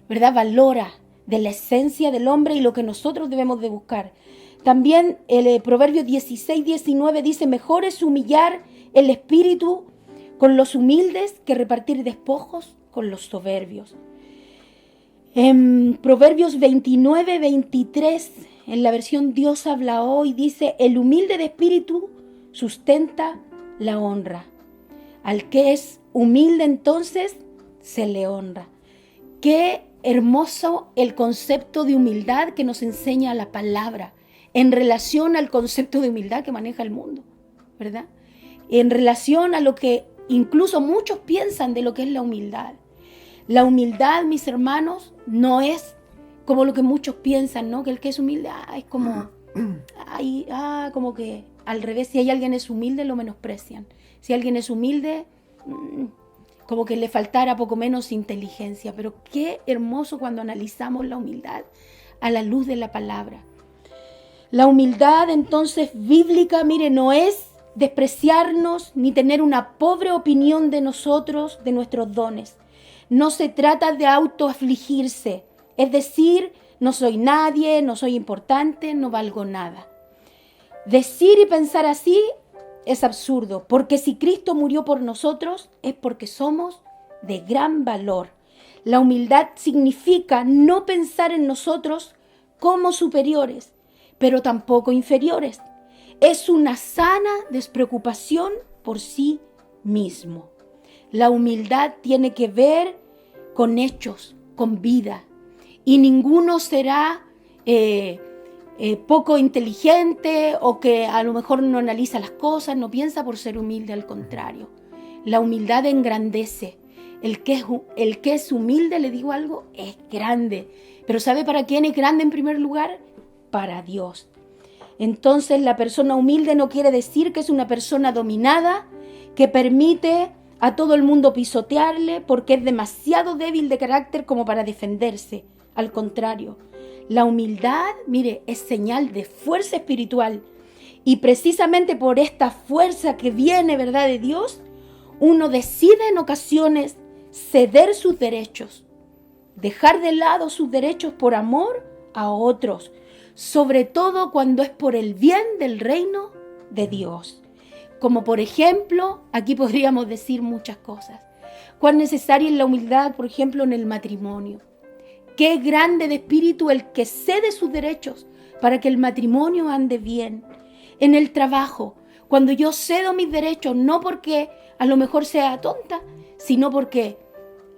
¿verdad?, valora de la esencia del hombre y lo que nosotros debemos de buscar. También el Proverbio 16:19 dice: mejor es humillar el espíritu con los humildes que repartir despojos con los soberbios. En Proverbios 29:23, en la versión Dios habla hoy, dice: el humilde de espíritu sustenta la honra. Al que es humilde, entonces, se le honra. Qué hermoso el concepto de humildad que nos enseña la palabra en relación al concepto de humildad que maneja el mundo, ¿verdad? En relación a lo que incluso muchos piensan de lo que es la humildad. La humildad, mis hermanos, no es como lo que muchos piensan, ¿no? Que el que es humilde es como, como que al revés. Si hay alguien es humilde, lo menosprecian. Si alguien es humilde, como que le faltara poco menos inteligencia. Pero qué hermoso cuando analizamos la humildad a la luz de la palabra. La humildad, entonces, bíblica, mire, no es despreciarnos ni tener una pobre opinión de nosotros, de nuestros dones. No se trata de autoafligirse, es decir, no soy nadie, no soy importante, no valgo nada. Decir y pensar así es absurdo, porque si Cristo murió por nosotros es porque somos de gran valor. La humildad significa no pensar en nosotros como superiores, pero tampoco inferiores. Es una sana despreocupación por sí mismo. La humildad tiene que ver con hechos, con vida, y ninguno será poco inteligente o que a lo mejor no analiza las cosas, no piensa por ser humilde, al contrario. La humildad engrandece. El que es humilde, le digo algo, es grande. Pero ¿sabe para quién es grande en primer lugar? Para Dios. Entonces la persona humilde no quiere decir que es una persona dominada, que permite a todo el mundo pisotearle porque es demasiado débil de carácter como para defenderse. Al contrario, la humildad, mire, es señal de fuerza espiritual. Y precisamente por esta fuerza que viene, ¿verdad?, de Dios, uno decide en ocasiones ceder sus derechos, dejar de lado sus derechos por amor a otros, sobre todo cuando es por el bien del reino de Dios. Como por ejemplo, aquí podríamos decir muchas cosas. Cuán necesaria es la humildad, por ejemplo, en el matrimonio. Qué grande de espíritu el que cede sus derechos para que el matrimonio ande bien. En el trabajo, cuando yo cedo mis derechos, no porque a lo mejor sea tonta, sino porque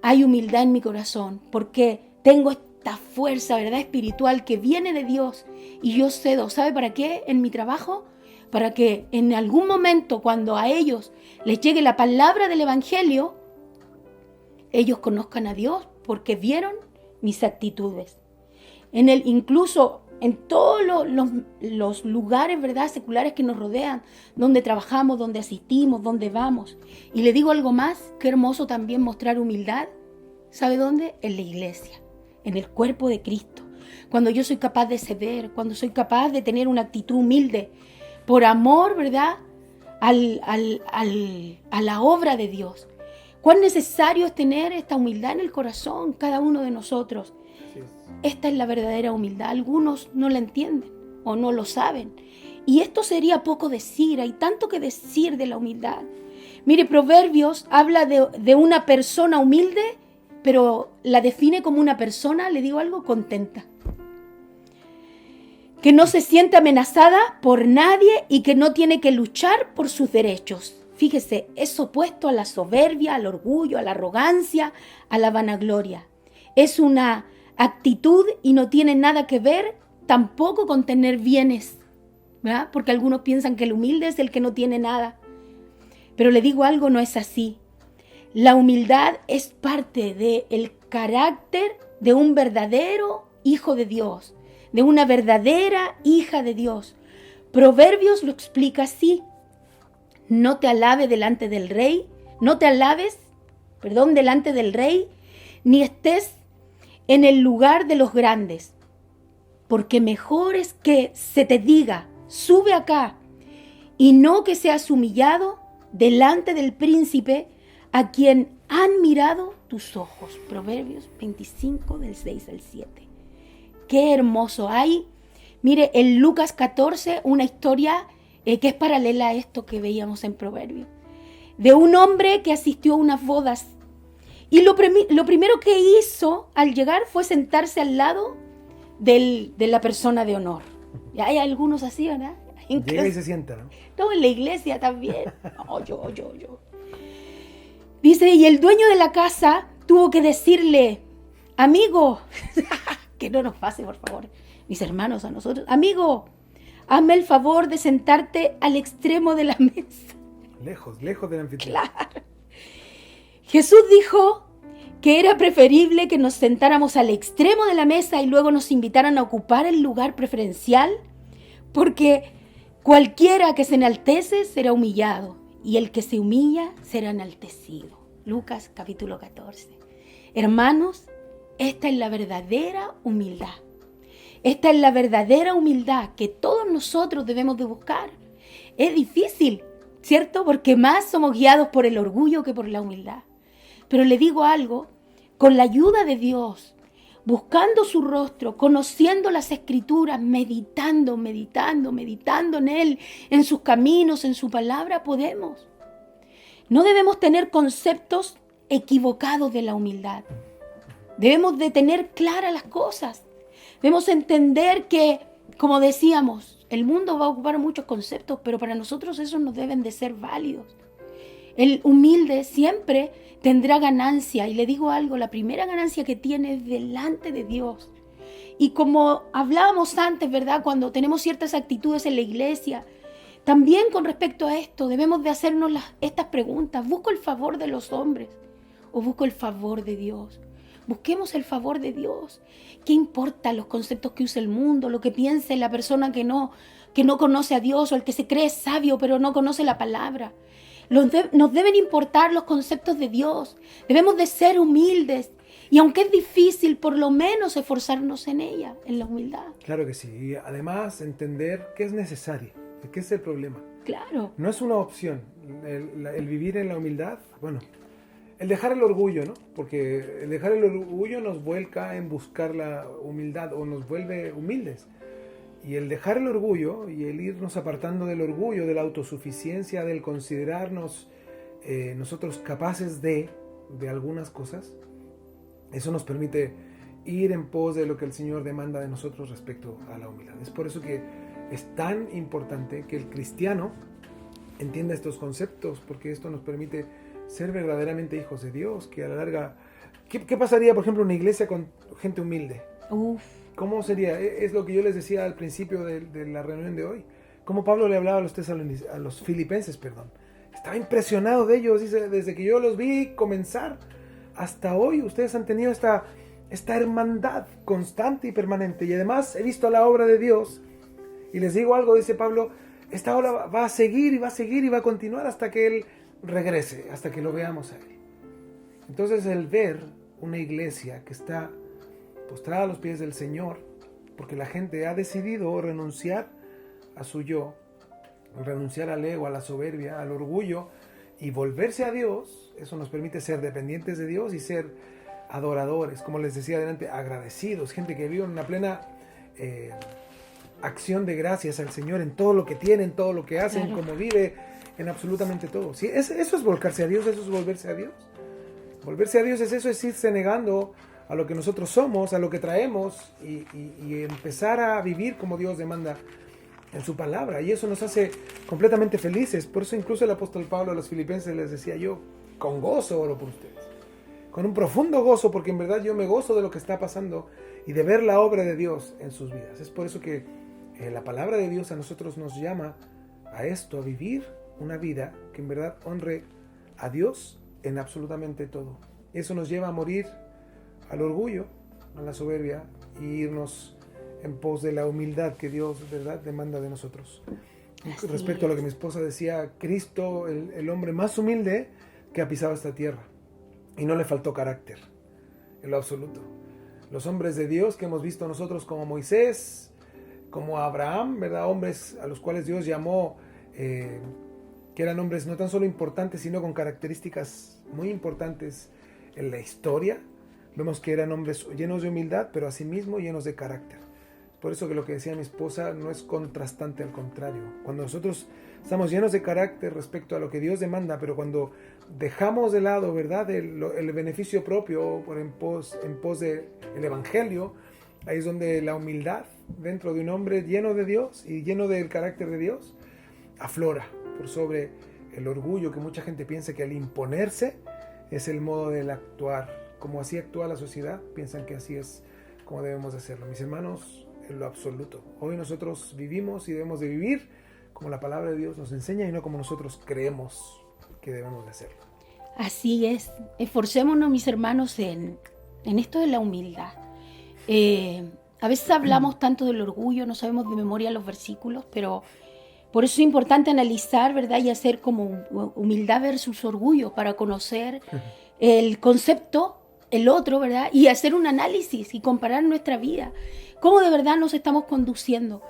hay humildad en mi corazón, porque tengo esta fuerza, ¿verdad?, espiritual que viene de Dios y yo cedo. ¿Sabe para qué? En mi trabajo, para que en algún momento, cuando a ellos les llegue la palabra del Evangelio, ellos conozcan a Dios porque vieron mis actitudes. Incluso en todos los lugares, ¿verdad?, seculares que nos rodean, donde trabajamos, donde asistimos, donde vamos. Y le digo algo más, qué hermoso también mostrar humildad. ¿Sabe dónde? En la iglesia, en el cuerpo de Cristo. Cuando yo soy capaz de ceder, cuando soy capaz de tener una actitud humilde, por amor, ¿verdad?, a la obra de Dios. Cuán necesario es tener esta humildad en el corazón, cada uno de nosotros. Esta es la verdadera humildad. Algunos no la entienden o no lo saben. Y esto sería poco decir, hay tanto que decir de la humildad. Mire, Proverbios habla de una persona humilde, pero la define como una persona, le digo algo, contenta. que no se siente amenazada por nadie y que no tiene que luchar por sus derechos. Fíjese, es opuesto a la soberbia, al orgullo, a la arrogancia, a la vanagloria. Es una actitud y no tiene nada que ver tampoco con tener bienes, ¿verdad? Porque algunos piensan que el humilde es el que no tiene nada. Pero le digo algo, no es así. La humildad es parte del carácter de un verdadero hijo de Dios, de una verdadera hija de Dios. Proverbios lo explica así. No te alabes delante del rey, delante del rey, ni estés en el lugar de los grandes, porque mejor es que se te diga, sube acá, y no que seas humillado delante del príncipe a quien han mirado tus ojos. Proverbios 25 del 6 al 7. Qué hermoso hay. Mire, en Lucas 14, una historia que es paralela a esto que veíamos en Proverbios, de un hombre que asistió a unas bodas. Y lo primero que hizo al llegar fue sentarse al lado de la persona de honor. Y hay algunos así, ¿verdad? Llega y se sienta, ¿no? No, en la iglesia también. No, yo. Dice, y el dueño de la casa tuvo que decirle, amigo, que no nos pase, por favor, mis hermanos, a nosotros, amigo, hazme el favor de sentarte al extremo de la mesa. Lejos del anfitrión. Claro. Jesús dijo que era preferible que nos sentáramos al extremo de la mesa y luego nos invitaran a ocupar el lugar preferencial, porque cualquiera que se enaltece será humillado y el que se humilla será enaltecido. Lucas capítulo 14. Hermanos, esta es la verdadera humildad. Esta es la verdadera humildad que todos nosotros debemos de buscar. Es difícil, ¿cierto? Porque más somos guiados por el orgullo que por la humildad. Pero le digo algo, con la ayuda de Dios, buscando su rostro, conociendo las Escrituras, meditando en Él, en sus caminos, en su palabra, podemos. No debemos tener conceptos equivocados de la humildad. Debemos de tener claras las cosas. Debemos entender que, como decíamos, el mundo va a ocupar muchos conceptos, pero para nosotros esos no deben de ser válidos. El humilde siempre tendrá ganancia. Y le digo algo, la primera ganancia que tiene es delante de Dios. Y como hablábamos antes, ¿verdad? Cuando tenemos ciertas actitudes en la iglesia, también con respecto a esto debemos de hacernos estas preguntas. ¿Busco el favor de los hombres o busco el favor de Dios? Busquemos el favor de Dios. ¿Qué importa los conceptos que usa el mundo, lo que piense la persona que no conoce a Dios o el que se cree sabio pero no conoce la palabra? Nos deben importar los conceptos de Dios. Debemos de ser humildes. Y aunque es difícil, por lo menos esforzarnos en ella, en la humildad. Claro que sí. Y además entender que es necesario, que es el problema. Claro. No es una opción. El vivir en la humildad, bueno, el dejar el orgullo, ¿no? Porque el dejar el orgullo nos vuelca en buscar la humildad o nos vuelve humildes. Y el dejar el orgullo y el irnos apartando del orgullo, de la autosuficiencia, del considerarnos nosotros capaces de algunas cosas, eso nos permite ir en pos de lo que el Señor demanda de nosotros respecto a la humildad. Es por eso que es tan importante que el cristiano entienda estos conceptos, porque esto nos permite ser verdaderamente hijos de Dios, que a la larga... ¿Qué pasaría, por ejemplo, en una iglesia con gente humilde? Uf. ¿Cómo sería? Es lo que yo les decía al principio de la reunión de hoy. Como Pablo le hablaba a los filipenses, perdón. Estaba impresionado de ellos, dice, desde que yo los vi comenzar hasta hoy. Ustedes han tenido esta hermandad constante y permanente. Y además he visto la obra de Dios. Y les digo algo, dice Pablo, esta obra va a seguir y va a seguir y va a continuar hasta que Él regrese, hasta que lo veamos a Él. Entonces el ver una iglesia que está postrada a los pies del Señor, porque la gente ha decidido renunciar a su yo, renunciar al ego, a la soberbia, al orgullo y volverse a Dios. Eso nos permite ser dependientes de Dios y ser adoradores, como les decía adelante, agradecidos, gente que vive en una plena acción de gracias al Señor en todo lo que tienen, todo lo que hacen, Claro. como vive, en absolutamente todo. ¿Sí? Eso es volcarse a Dios, eso es volverse a Dios. Volverse a Dios es eso, es irse negando a lo que nosotros somos, a lo que traemos y empezar a vivir como Dios demanda en su palabra. Y eso nos hace completamente felices. Por eso incluso el apóstol Pablo a los filipenses les decía: yo con gozo oro por ustedes, con un profundo gozo, porque en verdad yo me gozo de lo que está pasando y de ver la obra de Dios en sus vidas. Es por eso que la palabra de Dios a nosotros nos llama a esto, a vivir una vida que en verdad honre a Dios en absolutamente todo. Eso nos lleva a morir al orgullo, a la soberbia, y irnos en pos de la humildad que Dios, ¿verdad?, demanda de nosotros. Así Respecto a lo que es. mi esposa decía, Cristo, el hombre más humilde que ha pisado esta tierra, y no le faltó carácter, en lo absoluto. Los hombres de Dios que hemos visto nosotros, como Moisés, como Abraham, ¿verdad?, hombres a los cuales Dios llamó, que eran hombres no tan solo importantes, sino con características muy importantes en la historia. Vemos que eran hombres llenos de humildad, pero asimismo llenos de carácter. Por eso que lo que decía mi esposa no es contrastante, al contrario. Cuando nosotros estamos llenos de carácter respecto a lo que Dios demanda, pero cuando dejamos de lado, ¿verdad?, el beneficio propio en pos del evangelio, ahí es donde la humildad dentro de un hombre lleno de Dios y lleno del carácter de Dios aflora por sobre el orgullo, que mucha gente piensa que al imponerse es el modo del actuar. Como así actúa la sociedad, piensan que así es como debemos de hacerlo. Mis hermanos, en lo absoluto. Hoy nosotros vivimos y debemos de vivir como la palabra de Dios nos enseña y no como nosotros creemos que debemos de hacerlo. Así es. Esforcémonos, mis hermanos, en esto de la humildad. A veces hablamos tanto del orgullo, no sabemos de memoria los versículos, pero por eso es importante analizar, ¿verdad?, y hacer como humildad versus orgullo para conocer el concepto, el otro, ¿verdad?, y hacer un análisis y comparar nuestra vida. ¿Cómo de verdad nos estamos conduciendo?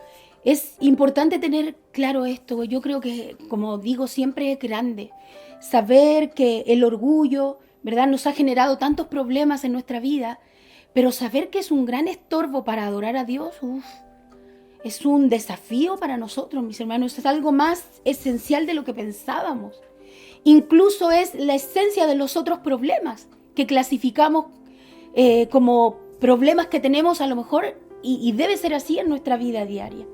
Es importante tener claro esto. Yo creo que, como digo, siempre es grande. Saber que el orgullo, ¿verdad?, nos ha generado tantos problemas en nuestra vida, pero saber que es un gran estorbo para adorar a Dios, es un desafío para nosotros, mis hermanos. Es algo más esencial de lo que pensábamos. Incluso es la esencia de los otros problemas que clasificamos como problemas que tenemos a lo mejor, y debe ser así en nuestra vida diaria.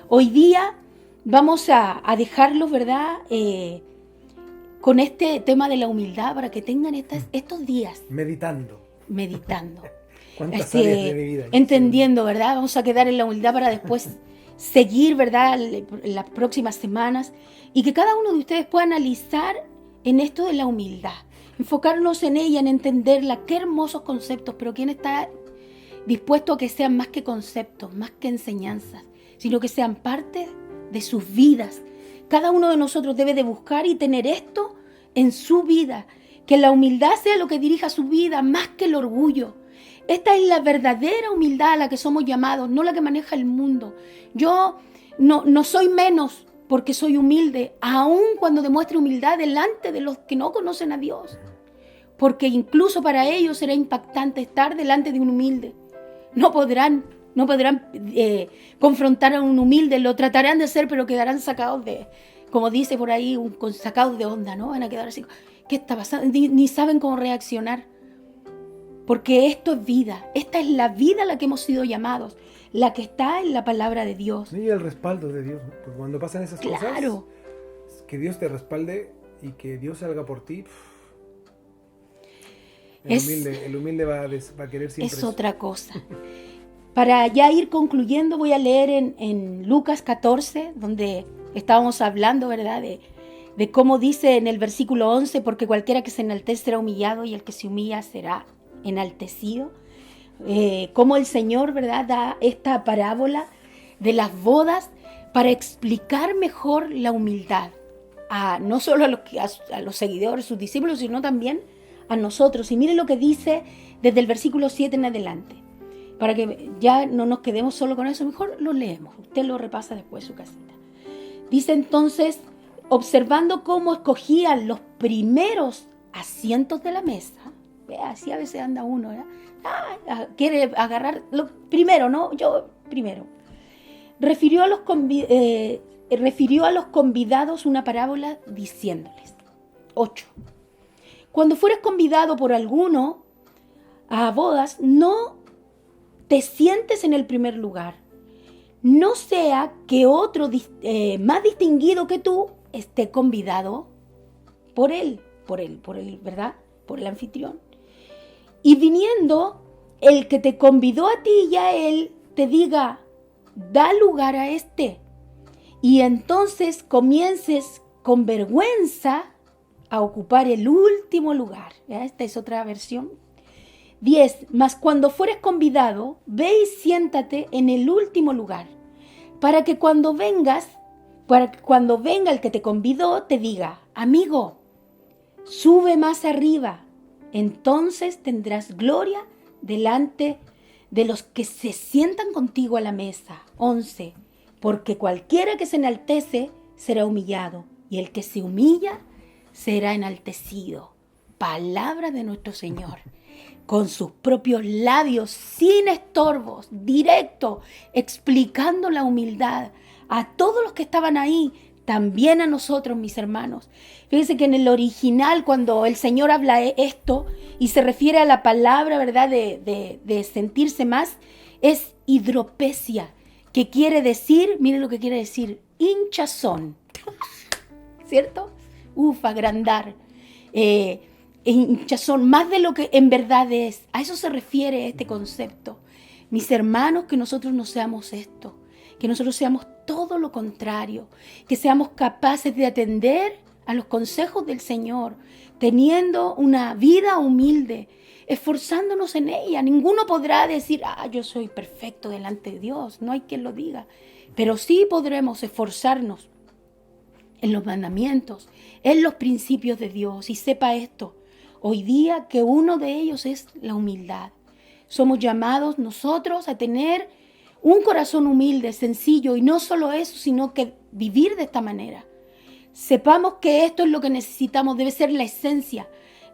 Hoy día vamos a dejarlos, ¿verdad?, con este tema de la humildad para que tengan estos días Meditando. ¿Cuántas áreas de mi vida? Entendiendo, ¿verdad? Vamos a quedar en la humildad para después seguir, ¿verdad?, en las próximas semanas, y que cada uno de ustedes pueda analizar en esto de la humildad, enfocarnos en ella, en entenderla. Qué hermosos conceptos, pero ¿quién está dispuesto a que sean más que conceptos, más que enseñanzas, sino que sean parte de sus vidas? Cada uno de nosotros debe de buscar y tener esto en su vida, que la humildad sea lo que dirija su vida, más que el orgullo. Esta es la verdadera humildad a la que somos llamados, no la que maneja el mundo. Yo no soy menos porque soy humilde, aun cuando demuestre humildad delante de los que no conocen a Dios. Porque incluso para ellos será impactante estar delante de un humilde. No podrán confrontar a un humilde, lo tratarán de hacer, pero quedarán sacados de, como dice por ahí, sacados de onda, ¿no? Van a quedar así, ¿qué está pasando? Ni saben cómo reaccionar. Porque esto es vida, esta es la vida a la que hemos sido llamados, la que está en la palabra de Dios. Y el respaldo de Dios, ¿no? Porque cuando pasan esas Claro. cosas, que Dios te respalde y que Dios salga por ti. El humilde va a querer siempre Es eso. otra cosa. Para ya ir concluyendo, voy a leer en Lucas 14, donde estábamos hablando, ¿verdad?, de cómo dice en el versículo 11, porque cualquiera que se enaltece será humillado y el que se humilla será enaltecido. Cómo el Señor, ¿verdad?, da esta parábola de las bodas para explicar mejor la humildad, no solo a los seguidores, sus discípulos, sino también a nosotros. Y miren lo que dice desde el versículo 7 en adelante, para que ya no nos quedemos solo con eso. Mejor lo leemos, usted lo repasa después en su casita. Dice entonces: observando cómo escogían los primeros asientos de la mesa. Así a veces anda uno, ¿verdad? Quiere agarrar lo primero, ¿no? Yo primero. Refirió a los convidados una parábola diciéndoles: 8. Cuando fueres convidado por alguno a bodas, no te sientes en el primer lugar. No sea que otro más distinguido que tú esté convidado por él, ¿verdad? Por el anfitrión. Y viniendo, el que te convidó a ti y a él te diga, da lugar a este. Y entonces comiences con vergüenza a ocupar el último lugar. ¿Ya? Esta es otra versión. 10. Mas cuando fueres convidado, ve y siéntate en el último lugar, para que cuando venga el que te convidó, te diga, amigo, sube más arriba. Entonces tendrás gloria delante de los que se sientan contigo a la mesa. 11. Porque cualquiera que se enaltece será humillado, y el que se humilla será enaltecido. Palabra de nuestro Señor. Con sus propios labios, sin estorbos, directo, explicando la humildad a todos los que estaban ahí, también a nosotros, mis hermanos. Fíjense que en el original, cuando el Señor habla esto y se refiere a la palabra, ¿verdad?, de sentirse más, es hidropesia, que quiere decir, miren lo que quiere decir, hinchazón, ¿cierto? Agrandar. Hinchazón, más de lo que en verdad es. A eso se refiere este concepto. Mis hermanos, que nosotros no seamos esto, que nosotros seamos todo lo contrario, que seamos capaces de atender a los consejos del Señor, teniendo una vida humilde, esforzándonos en ella. Ninguno podrá decir, yo soy perfecto delante de Dios, no hay quien lo diga, pero sí podremos esforzarnos en los mandamientos, en los principios de Dios. Y sepa esto, hoy día que uno de ellos es la humildad. Somos llamados nosotros a tener un corazón humilde, sencillo, y no solo eso, sino que vivir de esta manera. Sepamos que esto es lo que necesitamos, debe ser la esencia.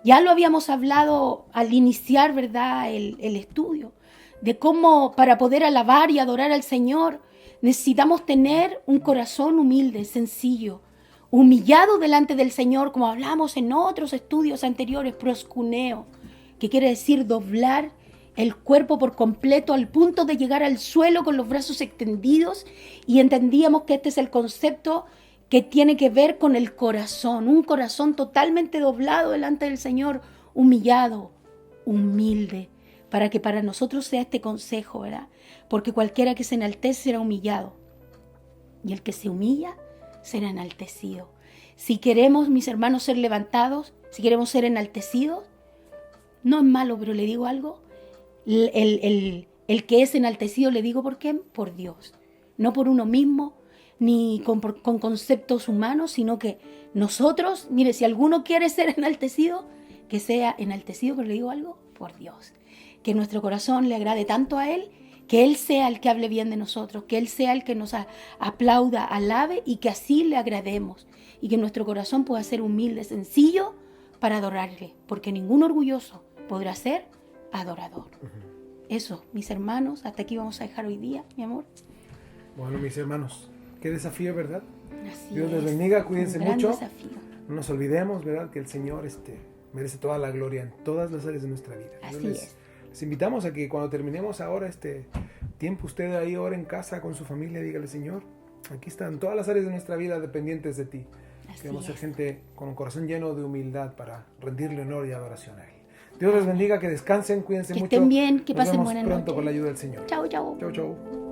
Ya lo habíamos hablado al iniciar, ¿verdad?, el estudio, de cómo para poder alabar y adorar al Señor necesitamos tener un corazón humilde, sencillo, humillado delante del Señor, como hablamos en otros estudios anteriores, proscuneo, que quiere decir doblar el cuerpo por completo al punto de llegar al suelo con los brazos extendidos, y entendíamos que este es el concepto que tiene que ver con el corazón, un corazón totalmente doblado delante del Señor, humillado, humilde, para que para nosotros sea este consejo, ¿verdad? Porque cualquiera que se enaltece será humillado, y el que se humilla será enaltecido. Si queremos, mis hermanos, ser levantados, si queremos ser enaltecidos, no es malo, pero le digo algo, el que es enaltecido, le digo por qué, por Dios, no por uno mismo, ni con conceptos humanos, sino que nosotros, mire, si alguno quiere ser enaltecido, que sea enaltecido, pero le digo algo, por Dios. Que nuestro corazón le agrade tanto a Él, que Él sea el que hable bien de nosotros, que Él sea el que nos aplauda, alabe, y que así le agrademos, y que nuestro corazón pueda ser humilde, sencillo, para adorarle, porque ningún orgulloso podrá ser adorador. Eso, mis hermanos, hasta aquí vamos a dejar hoy día, mi amor. Bueno, mis hermanos, qué desafío, ¿verdad? Así Dios les es, bendiga, cuídense un gran mucho. desafío. No nos olvidemos, ¿verdad?, que el Señor merece toda la gloria en todas las áreas de nuestra vida. Así es. Les invitamos a que cuando terminemos ahora este tiempo, usted ahí ora en casa con su familia, dígale, Señor, aquí están todas las áreas de nuestra vida dependientes de ti. Así Queremos ser es. gente con un corazón lleno de humildad para rendirle honor y adoración a Él. Dios les bendiga, que descansen, cuídense Que mucho. estén bien, que Nos pasen vemos buena pronto noche. con la ayuda del Señor. Chau, chau. Chau, chau.